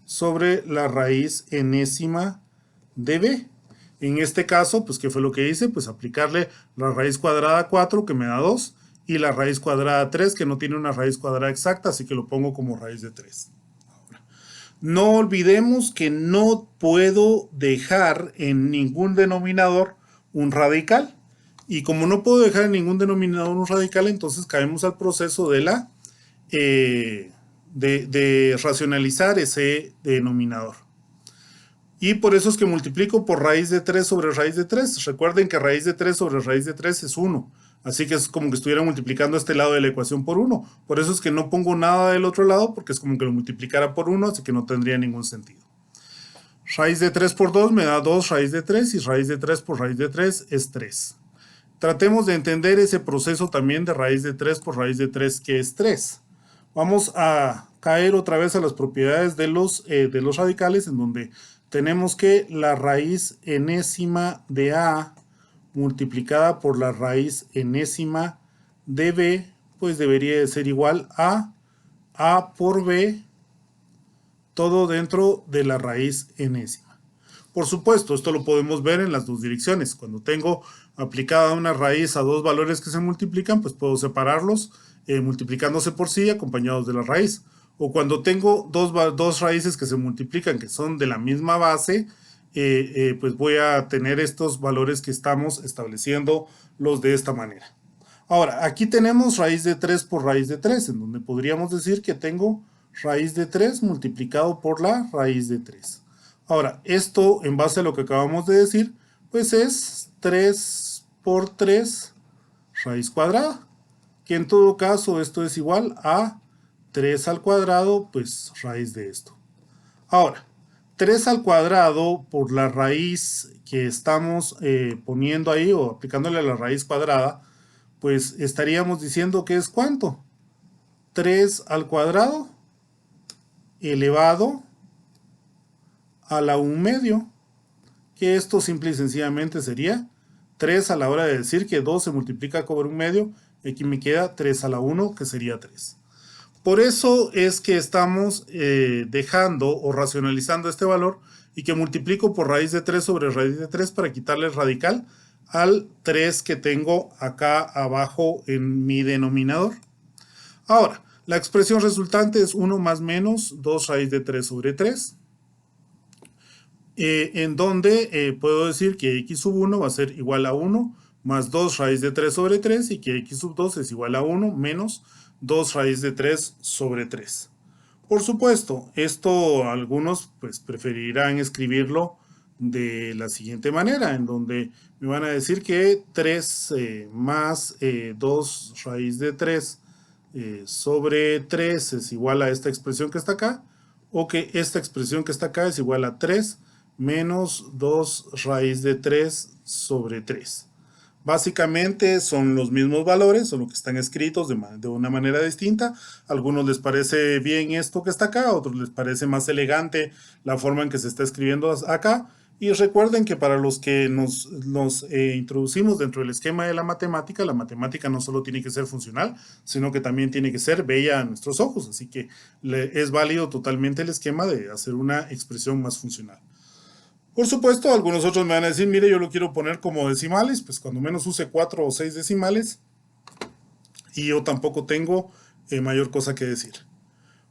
sobre la raíz enésima de b. En este caso, pues ¿qué fue lo que hice? Pues aplicarle la raíz cuadrada 4 que me da 2 y la raíz cuadrada 3 que no tiene una raíz cuadrada exacta, así que lo pongo como raíz de 3. Ahora, no olvidemos que no puedo dejar en ningún denominador un radical. Y como no puedo dejar en ningún denominador un radical, entonces caemos al proceso de la de racionalizar ese denominador. Y por eso es que multiplico por raíz de 3 sobre raíz de 3. Recuerden que raíz de 3 sobre raíz de 3 es 1. Así que es como que estuviera multiplicando este lado de la ecuación por 1. Por eso es que no pongo nada del otro lado, porque es como que lo multiplicara por 1, así que no tendría ningún sentido. Raíz de 3 por 2 me da 2 raíz de 3 y raíz de 3 por raíz de 3 es 3. Tratemos de entender ese proceso también de raíz de 3 por raíz de 3, que es 3. Vamos a caer otra vez a las propiedades de los radicales, en donde tenemos que la raíz enésima de a multiplicada por la raíz enésima de b, pues debería de ser igual a por b, todo dentro de la raíz enésima. Por supuesto, esto lo podemos ver en las dos direcciones. Cuando tengo aplicada una raíz a dos valores que se multiplican, pues puedo separarlos multiplicándose por sí acompañados de la raíz. O cuando tengo dos raíces que se multiplican, que son de la misma base, pues voy a tener estos valores que estamos estableciendo los de esta manera. Ahora, aquí tenemos raíz de 3 por raíz de 3, en donde podríamos decir que tengo raíz de 3 multiplicado por la raíz de 3. Ahora, esto en base a lo que acabamos de decir, pues es 3 por 3 raíz cuadrada, que en todo caso esto es igual a 3 al cuadrado, pues raíz de esto. Ahora, 3 al cuadrado por la raíz que estamos poniendo ahí o aplicándole a la raíz cuadrada, pues estaríamos diciendo que es ¿cuánto? 3 al cuadrado elevado a la 1 medio, que esto simple y sencillamente sería 3 a la hora de decir que 2 se multiplica por 1 medio, y aquí me queda 3 a la 1, que sería 3. Por eso es que estamos dejando o racionalizando este valor y que multiplico por raíz de 3 sobre raíz de 3 para quitarle el radical al 3 que tengo acá abajo en mi denominador. Ahora, la expresión resultante es 1 más menos 2 raíz de 3 sobre 3. En donde puedo decir que x sub 1 va a ser igual a 1 más 2 raíz de 3 sobre 3 y que x sub 2 es igual a 1 menos 2 raíz de 3 sobre 3. Por supuesto, esto algunos pues preferirán escribirlo de la siguiente manera, en donde me van a decir que 3 más 2 raíz de 3 sobre 3 es igual a esta expresión que está acá, o que esta expresión que está acá es igual a 3 menos 2 raíz de 3 sobre 3. Básicamente son los mismos valores, solo que están escritos de una manera distinta. A algunos les parece bien esto que está acá, a otros les parece más elegante la forma en que se está escribiendo acá. Y recuerden que para los que nos introducimos dentro del esquema de la matemática no solo tiene que ser funcional, sino que también tiene que ser bella a nuestros ojos. Así que es válido totalmente el esquema de hacer una expresión más funcional. Por supuesto, algunos otros me van a decir, mire, yo lo quiero poner como decimales, pues cuando menos use 4 o 6 decimales, y yo tampoco tengo mayor cosa que decir.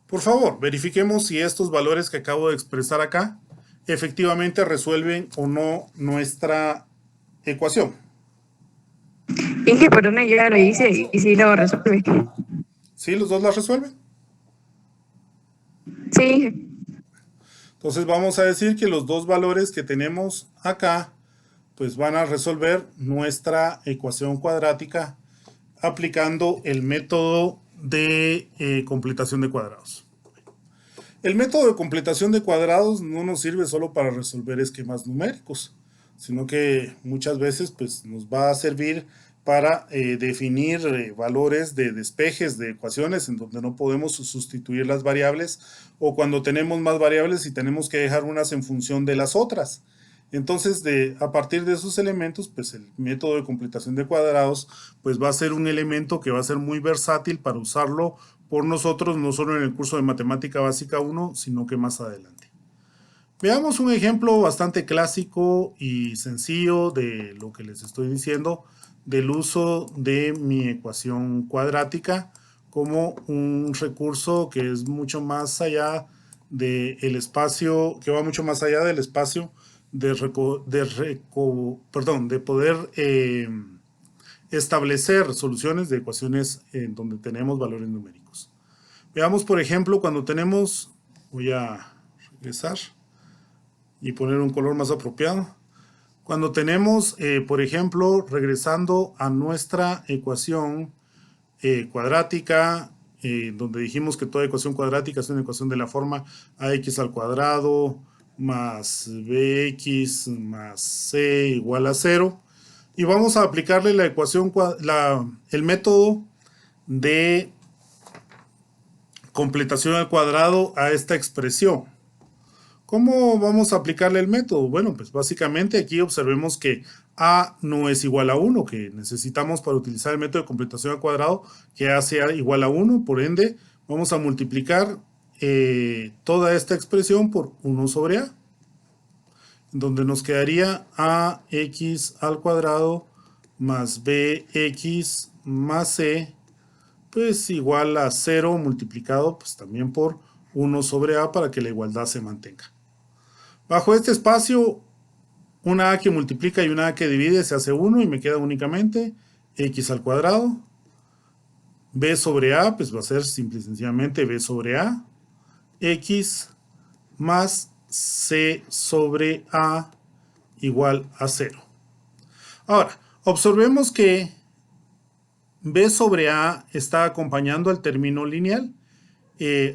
Por favor, verifiquemos si estos valores que acabo de expresar acá efectivamente resuelven o no nuestra ecuación. Es que por una ya lo hice y sí lo resuelve. ¿Sí? ¿Los dos la resuelven? Sí. Entonces vamos a decir que los dos valores que tenemos acá pues van a resolver nuestra ecuación cuadrática aplicando el método de completación de cuadrados. El método de completación de cuadrados no nos sirve solo para resolver esquemas numéricos, sino que muchas veces pues, nos va a servir para definir valores de despejes de ecuaciones en donde no podemos sustituir las variables, o cuando tenemos más variables y tenemos que dejar unas en función de las otras. Entonces, a partir de esos elementos, pues el método de completación de cuadrados pues va a ser un elemento que va a ser muy versátil para usarlo por nosotros, no solo en el curso de Matemática Básica 1, sino que más adelante. Veamos un ejemplo bastante clásico y sencillo de lo que les estoy diciendo, del uso de mi ecuación cuadrática como un recurso que es mucho más allá del espacio, que va mucho más allá del espacio de poder establecer soluciones de ecuaciones en donde tenemos valores numéricos. Veamos, por ejemplo, cuando tenemos, voy a regresar y poner un color más apropiado. Cuando tenemos, por ejemplo, regresando a nuestra ecuación cuadrática, donde dijimos que toda ecuación cuadrática es una ecuación de la forma ax al cuadrado más bx más c igual a 0. Y vamos a aplicarle la ecuación, el método de completación al cuadrado a esta expresión. ¿Cómo vamos a aplicarle el método? Bueno, pues básicamente aquí observemos que a no es igual a 1, que necesitamos para utilizar el método de completación al cuadrado que a sea igual a 1, por ende vamos a multiplicar toda esta expresión por 1 sobre a, donde nos quedaría ax al cuadrado más bx más c, pues igual a 0 multiplicado pues también por 1 sobre a para que la igualdad se mantenga. Bajo este espacio, una a que multiplica y una a que divide se hace 1 y me queda únicamente x al cuadrado. B sobre a, pues va a ser simple y sencillamente b sobre a, x más c sobre a igual a 0. Ahora, observemos que b sobre a está acompañando al término lineal.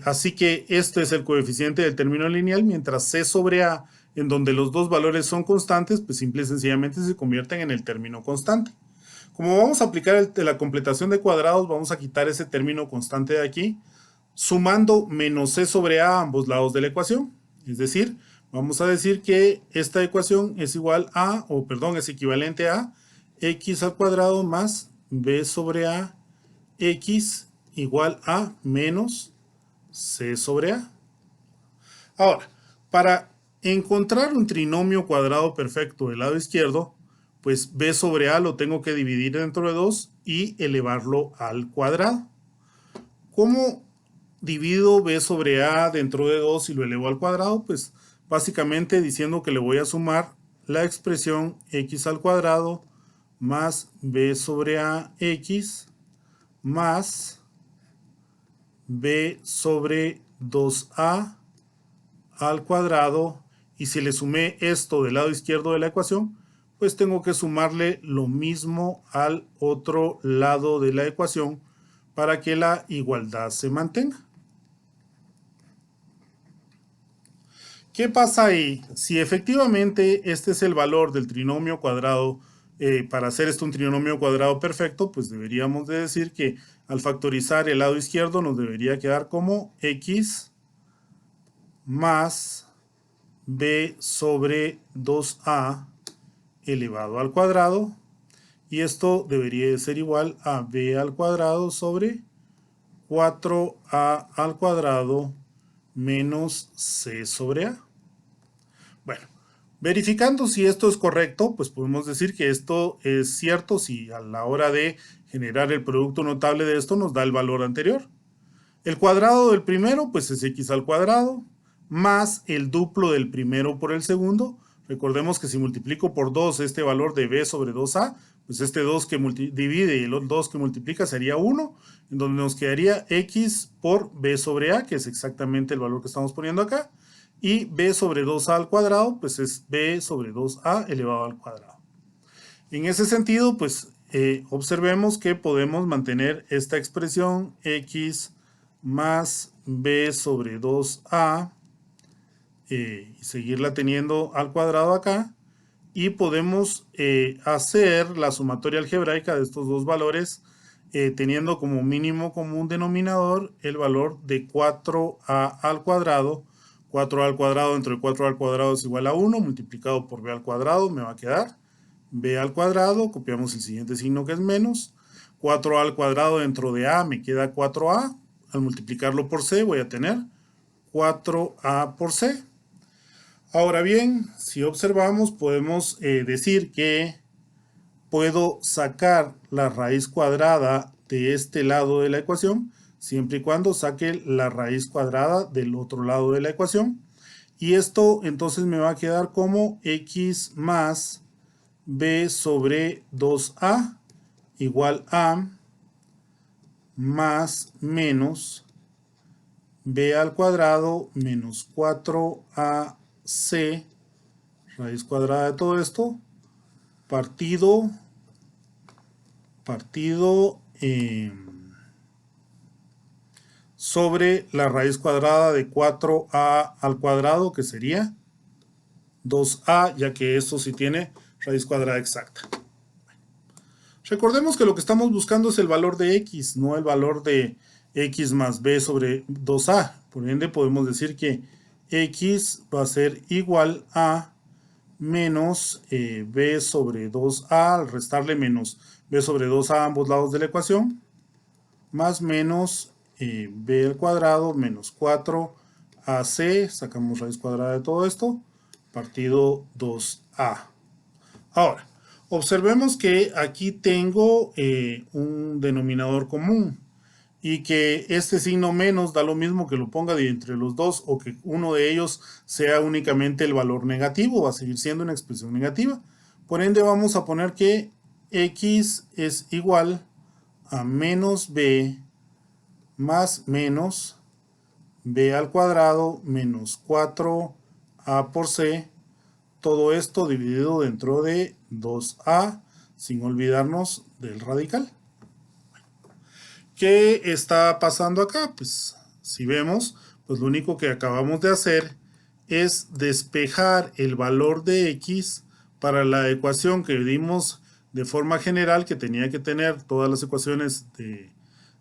Así que este es el coeficiente del término lineal, mientras c sobre a, en donde los dos valores son constantes, pues simple y sencillamente se convierten en el término constante. Como vamos a aplicar la completación de cuadrados, vamos a quitar ese término constante de aquí, sumando menos c sobre a ambos lados de la ecuación. Es decir, vamos a decir que esta ecuación es igual a, o perdón, es equivalente a x al cuadrado más b sobre a x igual a menos c sobre a. Ahora, para encontrar un trinomio cuadrado perfecto del lado izquierdo, pues b sobre a lo tengo que dividir dentro de 2 y elevarlo al cuadrado. ¿Cómo divido b sobre a dentro de 2 y lo elevo al cuadrado? Pues básicamente diciendo que le voy a sumar la expresión x al cuadrado más b sobre a x más b sobre 2a al cuadrado, y si le sumé esto del lado izquierdo de la ecuación, pues tengo que sumarle lo mismo al otro lado de la ecuación para que la igualdad se mantenga. ¿Qué pasa ahí? Si efectivamente este es el valor del trinomio cuadrado, para hacer esto un trinomio cuadrado perfecto, pues deberíamos de decir que al factorizar el lado izquierdo nos debería quedar como x más b sobre 2a elevado al cuadrado, y esto debería de ser igual a b al cuadrado sobre 4a al cuadrado menos c sobre a. Bueno, verificando si esto es correcto, pues podemos decir que esto es cierto si a la hora de generar el producto notable de esto nos da el valor anterior. El cuadrado del primero pues es x al cuadrado más el duplo del primero por el segundo. Recordemos que si multiplico por 2 este valor de b sobre 2a, pues este 2 que divide y el 2 que multiplica sería 1, en donde nos quedaría x por b sobre a, que es exactamente el valor que estamos poniendo acá, y b sobre 2a al cuadrado, pues es b sobre 2a elevado al cuadrado. En ese sentido, pues observemos que podemos mantener esta expresión x más b sobre 2a y seguirla teniendo al cuadrado acá, y podemos hacer la sumatoria algebraica de estos dos valores teniendo como mínimo común denominador el valor de 4a al cuadrado. 4a al cuadrado entre 4a al cuadrado es igual a 1, multiplicado por b al cuadrado me va a quedar b al cuadrado, copiamos el siguiente signo que es menos, 4a al cuadrado dentro de a me queda 4a, al multiplicarlo por c voy a tener 4a por c. Ahora bien, si observamos podemos decir que puedo sacar la raíz cuadrada de este lado de la ecuación, siempre y cuando saque la raíz cuadrada del otro lado de la ecuación, y esto entonces me va a quedar como x más b sobre 2a igual a más menos b al cuadrado menos 4ac raíz cuadrada de todo esto partido sobre la raíz cuadrada de 4a al cuadrado, que sería 2a, ya que esto sí tiene raíz cuadrada exacta. Recordemos que lo que estamos buscando es el valor de x, no el valor de x más b sobre 2a. Por ende podemos decir que x va a ser igual a menos b sobre 2a, al restarle menos b sobre 2a a ambos lados de la ecuación, más menos b al cuadrado menos 4ac, sacamos raíz cuadrada de todo esto, partido 2a. Ahora, observemos que aquí tengo un denominador común, y que este signo menos da lo mismo que lo ponga de entre los dos, o que uno de ellos sea únicamente el valor negativo, va a seguir siendo una expresión negativa. Por ende vamos a poner que x es igual a menos b más menos b al cuadrado menos 4a por c, todo esto dividido dentro de 2a, sin olvidarnos del radical. ¿Qué está pasando acá? Pues si vemos, pues lo único que acabamos de hacer es despejar el valor de x para la ecuación que dimos de forma general, que tenía que tener todas las ecuaciones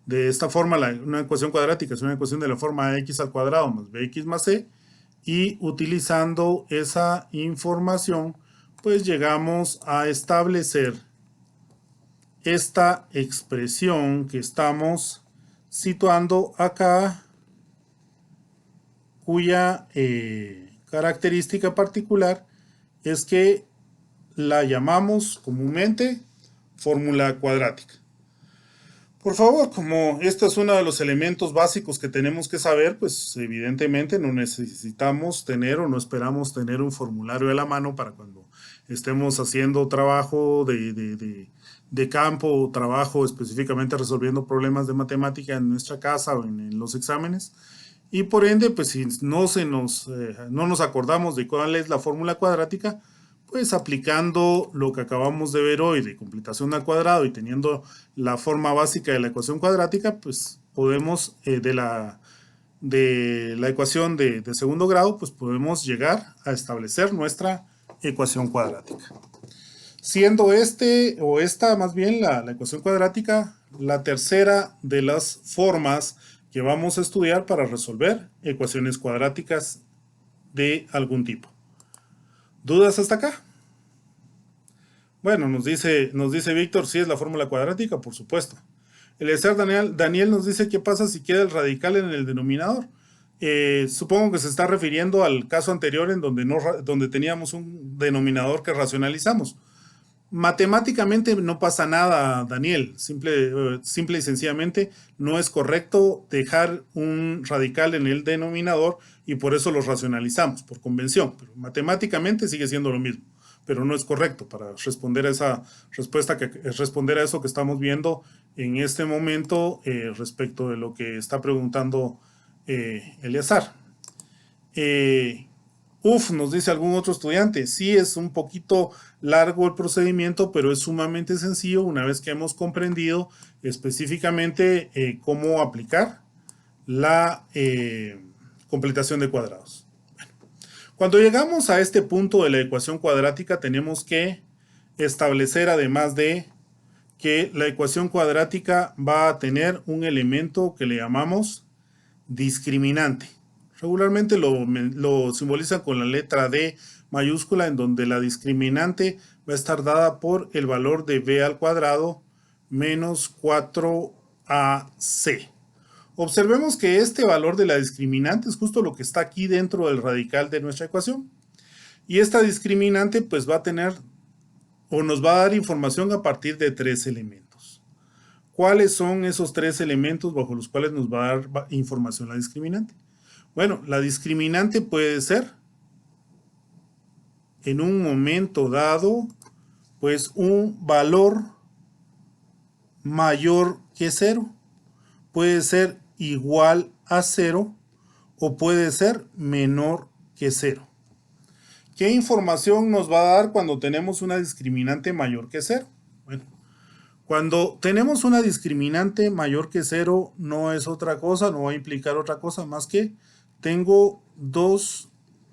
de esta forma. Una ecuación cuadrática es una ecuación de la forma x al cuadrado más bx más c, y utilizando esa información, pues llegamos a establecer esta expresión que estamos situando acá, cuya característica particular es que la llamamos comúnmente fórmula cuadrática. Por favor, como esto es uno de los elementos básicos que tenemos que saber, pues evidentemente no necesitamos tener o no esperamos tener un formulario a la mano para cuando estemos haciendo trabajo de campo o trabajo específicamente resolviendo problemas de matemática en nuestra casa o en los exámenes. Y por ende, pues si no nos acordamos de cuál es la fórmula cuadrática, pues aplicando lo que acabamos de ver hoy de completación al cuadrado y teniendo la forma básica de la ecuación cuadrática, pues podemos, de la ecuación de segundo grado, pues podemos llegar a establecer nuestra ecuación cuadrática. Siendo más bien la ecuación cuadrática, la tercera de las formas que vamos a estudiar para resolver ecuaciones cuadráticas de algún tipo. ¿Dudas hasta acá? Bueno, nos dice Víctor, si es la fórmula cuadrática, por supuesto. Eliezer Daniel nos dice, ¿qué pasa si queda el radical en el denominador? Supongo que se está refiriendo al caso anterior en donde teníamos un denominador que racionalizamos. Matemáticamente no pasa nada, Daniel. Simple y sencillamente no es correcto dejar un radical en el denominador y por eso lo racionalizamos, por convención. Pero matemáticamente sigue siendo lo mismo, pero no es correcto para responder a esa respuesta, responder a eso que estamos viendo en este momento respecto de lo que está preguntando Eliezer. Nos dice algún otro estudiante, sí es un poquito largo el procedimiento, pero es sumamente sencillo una vez que hemos comprendido específicamente cómo aplicar la completación de cuadrados. Bueno, cuando llegamos a este punto de la ecuación cuadrática, tenemos que establecer, además de que la ecuación cuadrática va a tener un elemento que le llamamos discriminante. Regularmente lo simbolizan con la letra D mayúscula, en donde la discriminante va a estar dada por el valor de b al cuadrado menos 4ac. Observemos que este valor de la discriminante es justo lo que está aquí dentro del radical de nuestra ecuación. Y esta discriminante pues va a tener o nos va a dar información a partir de tres elementos. ¿Cuáles son esos tres elementos bajo los cuales nos va a dar información la discriminante? Bueno, la discriminante puede ser, en un momento dado, pues un valor mayor que 0. Puede ser igual a 0 o puede ser menor que 0. ¿Qué información nos va a dar cuando tenemos una discriminante mayor que 0? Bueno, cuando tenemos una discriminante mayor que 0 no es otra cosa, no va a implicar otra cosa más que tengo dos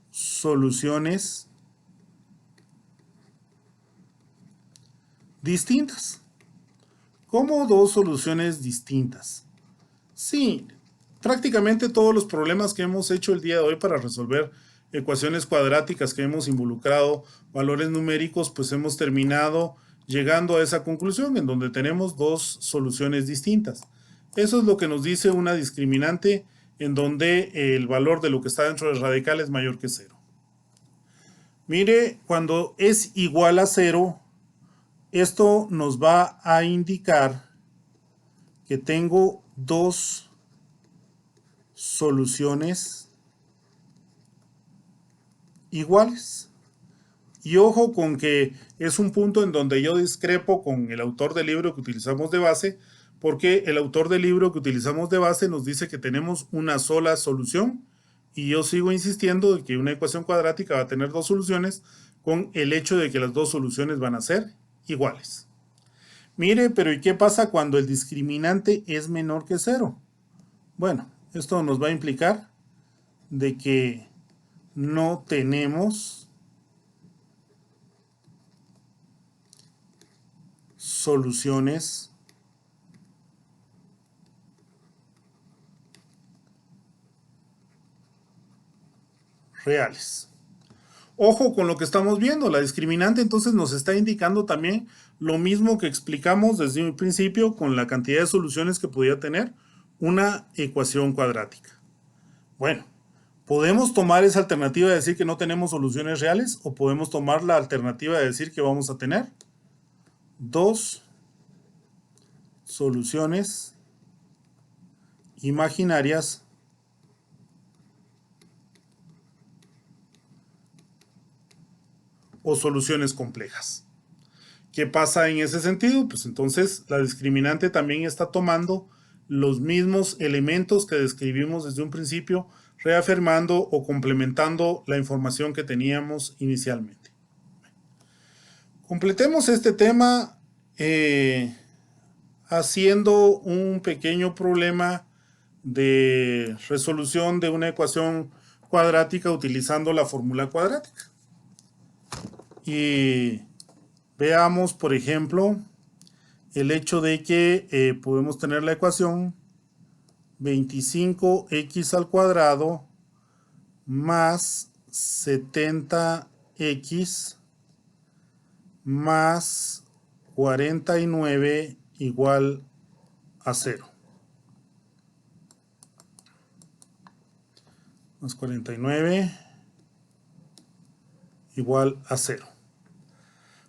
soluciones distintas. ¿Cómo dos soluciones distintas? Sí, prácticamente todos los problemas que hemos hecho el día de hoy para resolver ecuaciones cuadráticas que hemos involucrado valores numéricos, pues hemos terminado llegando a esa conclusión en donde tenemos dos soluciones distintas. Eso es lo que nos dice una discriminante en donde el valor de lo que está dentro del radical es mayor que 0. Mire, cuando es igual a 0, esto nos va a indicar que tengo dos soluciones iguales. Y ojo con que es un punto en donde yo discrepo con el autor del libro que utilizamos de base, porque el autor del libro que utilizamos de base nos dice que tenemos una sola solución y yo sigo insistiendo de que una ecuación cuadrática va a tener dos soluciones con el hecho de que las dos soluciones van a ser iguales. Mire, pero ¿y qué pasa cuando el discriminante es menor que 0? Bueno, Esto nos va a implicar de que no tenemos soluciones reales. Ojo con lo que estamos viendo, la discriminante entonces nos está indicando también lo mismo que explicamos desde un principio con la cantidad de soluciones que podía tener una ecuación cuadrática. Bueno, ¿podemos tomar esa alternativa de decir que no tenemos soluciones reales o podemos tomar la alternativa de decir que vamos a tener dos soluciones imaginarias o soluciones complejas? ¿Qué pasa en ese sentido? Pues entonces la discriminante también está tomando los mismos elementos que describimos desde un principio, reafirmando o complementando la información que teníamos inicialmente. Completemos este tema haciendo un pequeño problema de resolución de una ecuación cuadrática utilizando la fórmula cuadrática. Y veamos, por ejemplo, el hecho de que podemos tener la ecuación 25x al cuadrado más 70x más 49 igual a 0. Más 49 igual a 0.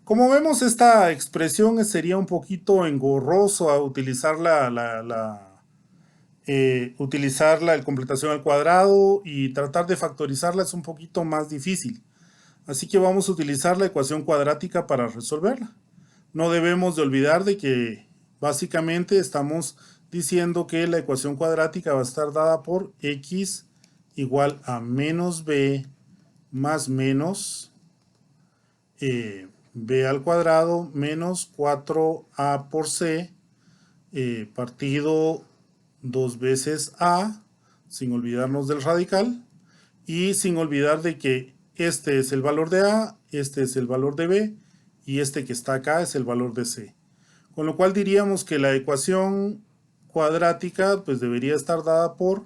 Como vemos, esta expresión sería un poquito engorroso a utilizarla el completación al cuadrado, y tratar de factorizarla es un poquito más difícil. Así que vamos a utilizar la ecuación cuadrática para resolverla. No debemos de olvidar de que básicamente estamos diciendo que la ecuación cuadrática va a estar dada por x igual a menos b más menos b al cuadrado menos 4a por c partido 2 veces a, sin olvidarnos del radical, y sin olvidar de que este es el valor de a, este es el valor de b, y este que está acá es el valor de c. Con lo cual diríamos que la ecuación cuadrática pues debería estar dada por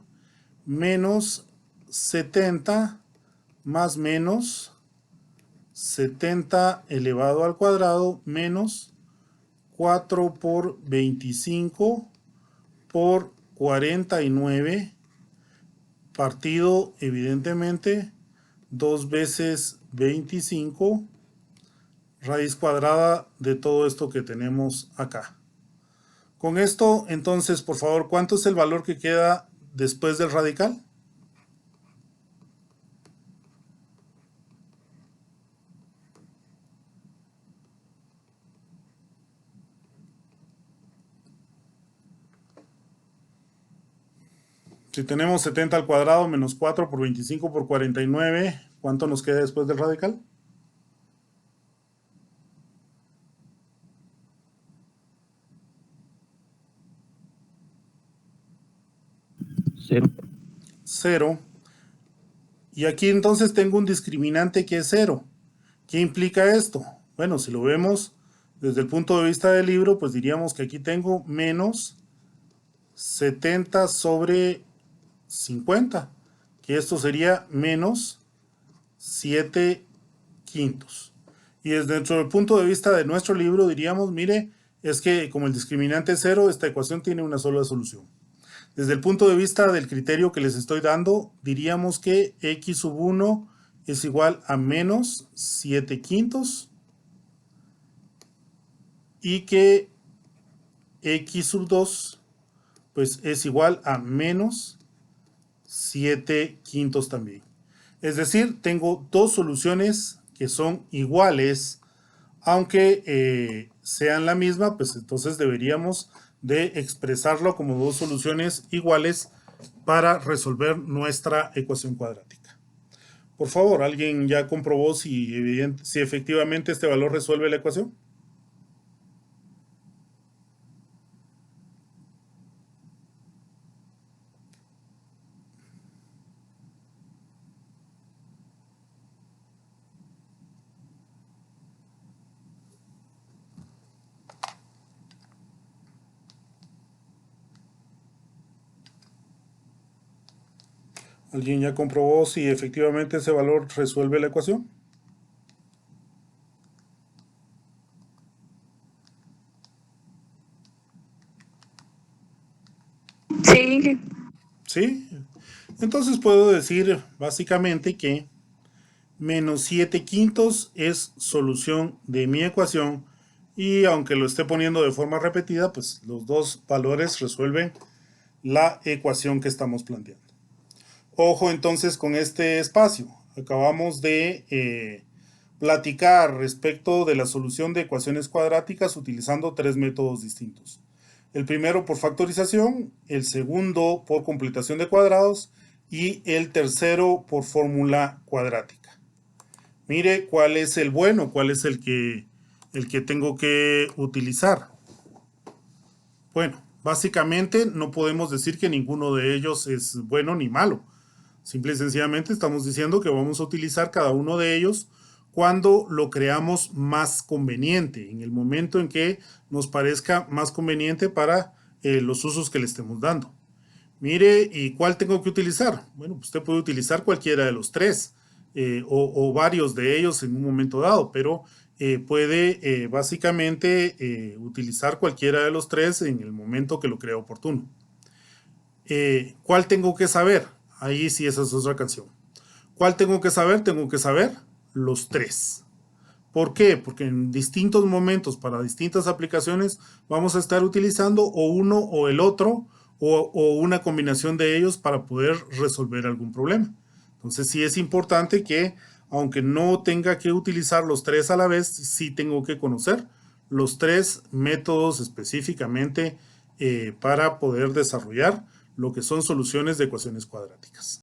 menos 70 más menos 70 elevado al cuadrado menos 4 por 25 por 49 partido evidentemente 2 veces 25 raíz cuadrada de todo esto que tenemos acá. Con esto, entonces, por favor, ¿cuánto es el valor que queda después del radical? Si tenemos 70 al cuadrado menos 4 por 25 por 49, ¿cuánto nos queda después del radical? 0. 0. Y aquí entonces tengo un discriminante que es 0. ¿Qué implica esto? Bueno, si lo vemos desde el punto de vista del libro, pues diríamos que aquí tengo menos 70 sobre 50, que esto sería menos 7 quintos. Y desde dentro del punto de vista de nuestro libro diríamos, mire, es que como el discriminante es 0, esta ecuación tiene una sola solución. Desde el punto de vista del criterio que les estoy dando, diríamos que x sub 1 es igual a menos 7 quintos y que x sub 2 pues es igual a menos 7 quintos también. Es decir, tengo dos soluciones que son iguales, aunque sean la misma, pues entonces deberíamos de expresarlo como dos soluciones iguales para resolver nuestra ecuación cuadrática. Por favor, ¿alguien ya comprobó si efectivamente este valor resuelve la ecuación? ¿Alguien ya comprobó si efectivamente ese valor resuelve la ecuación? Sí, ¿Sí? Entonces puedo decir básicamente que menos 7 quintos es solución de mi ecuación y aunque lo esté poniendo de forma repetida, pues los dos valores resuelven la ecuación que estamos planteando. Ojo entonces con este espacio. Acabamos de platicar respecto de la solución de ecuaciones cuadráticas utilizando tres métodos distintos. El primero por factorización, el segundo por completación de cuadrados y el tercero por fórmula cuadrática. Mire cuál es el bueno, cuál es el que tengo que utilizar. Bueno, básicamente no podemos decir que ninguno de ellos es bueno ni malo. Simple y sencillamente estamos diciendo que vamos a utilizar cada uno de ellos cuando lo creamos más conveniente, en el momento en que nos parezca más conveniente para los usos que le estemos dando. Mire, ¿y cuál tengo que utilizar? Bueno, usted puede utilizar cualquiera de los tres o varios de ellos en un momento dado, pero puede básicamente utilizar cualquiera de los tres en el momento que lo crea oportuno. ¿Cuál tengo que saber? Ahí sí, esa es otra canción. ¿Cuál tengo que saber? Tengo que saber los tres. ¿Por qué? Porque en distintos momentos, para distintas aplicaciones, vamos a estar utilizando o uno o el otro, o una combinación de ellos para poder resolver algún problema. Entonces sí es importante que, aunque no tenga que utilizar los tres a la vez, sí tengo que conocer los tres métodos específicamente para poder desarrollar lo que son soluciones de ecuaciones cuadráticas.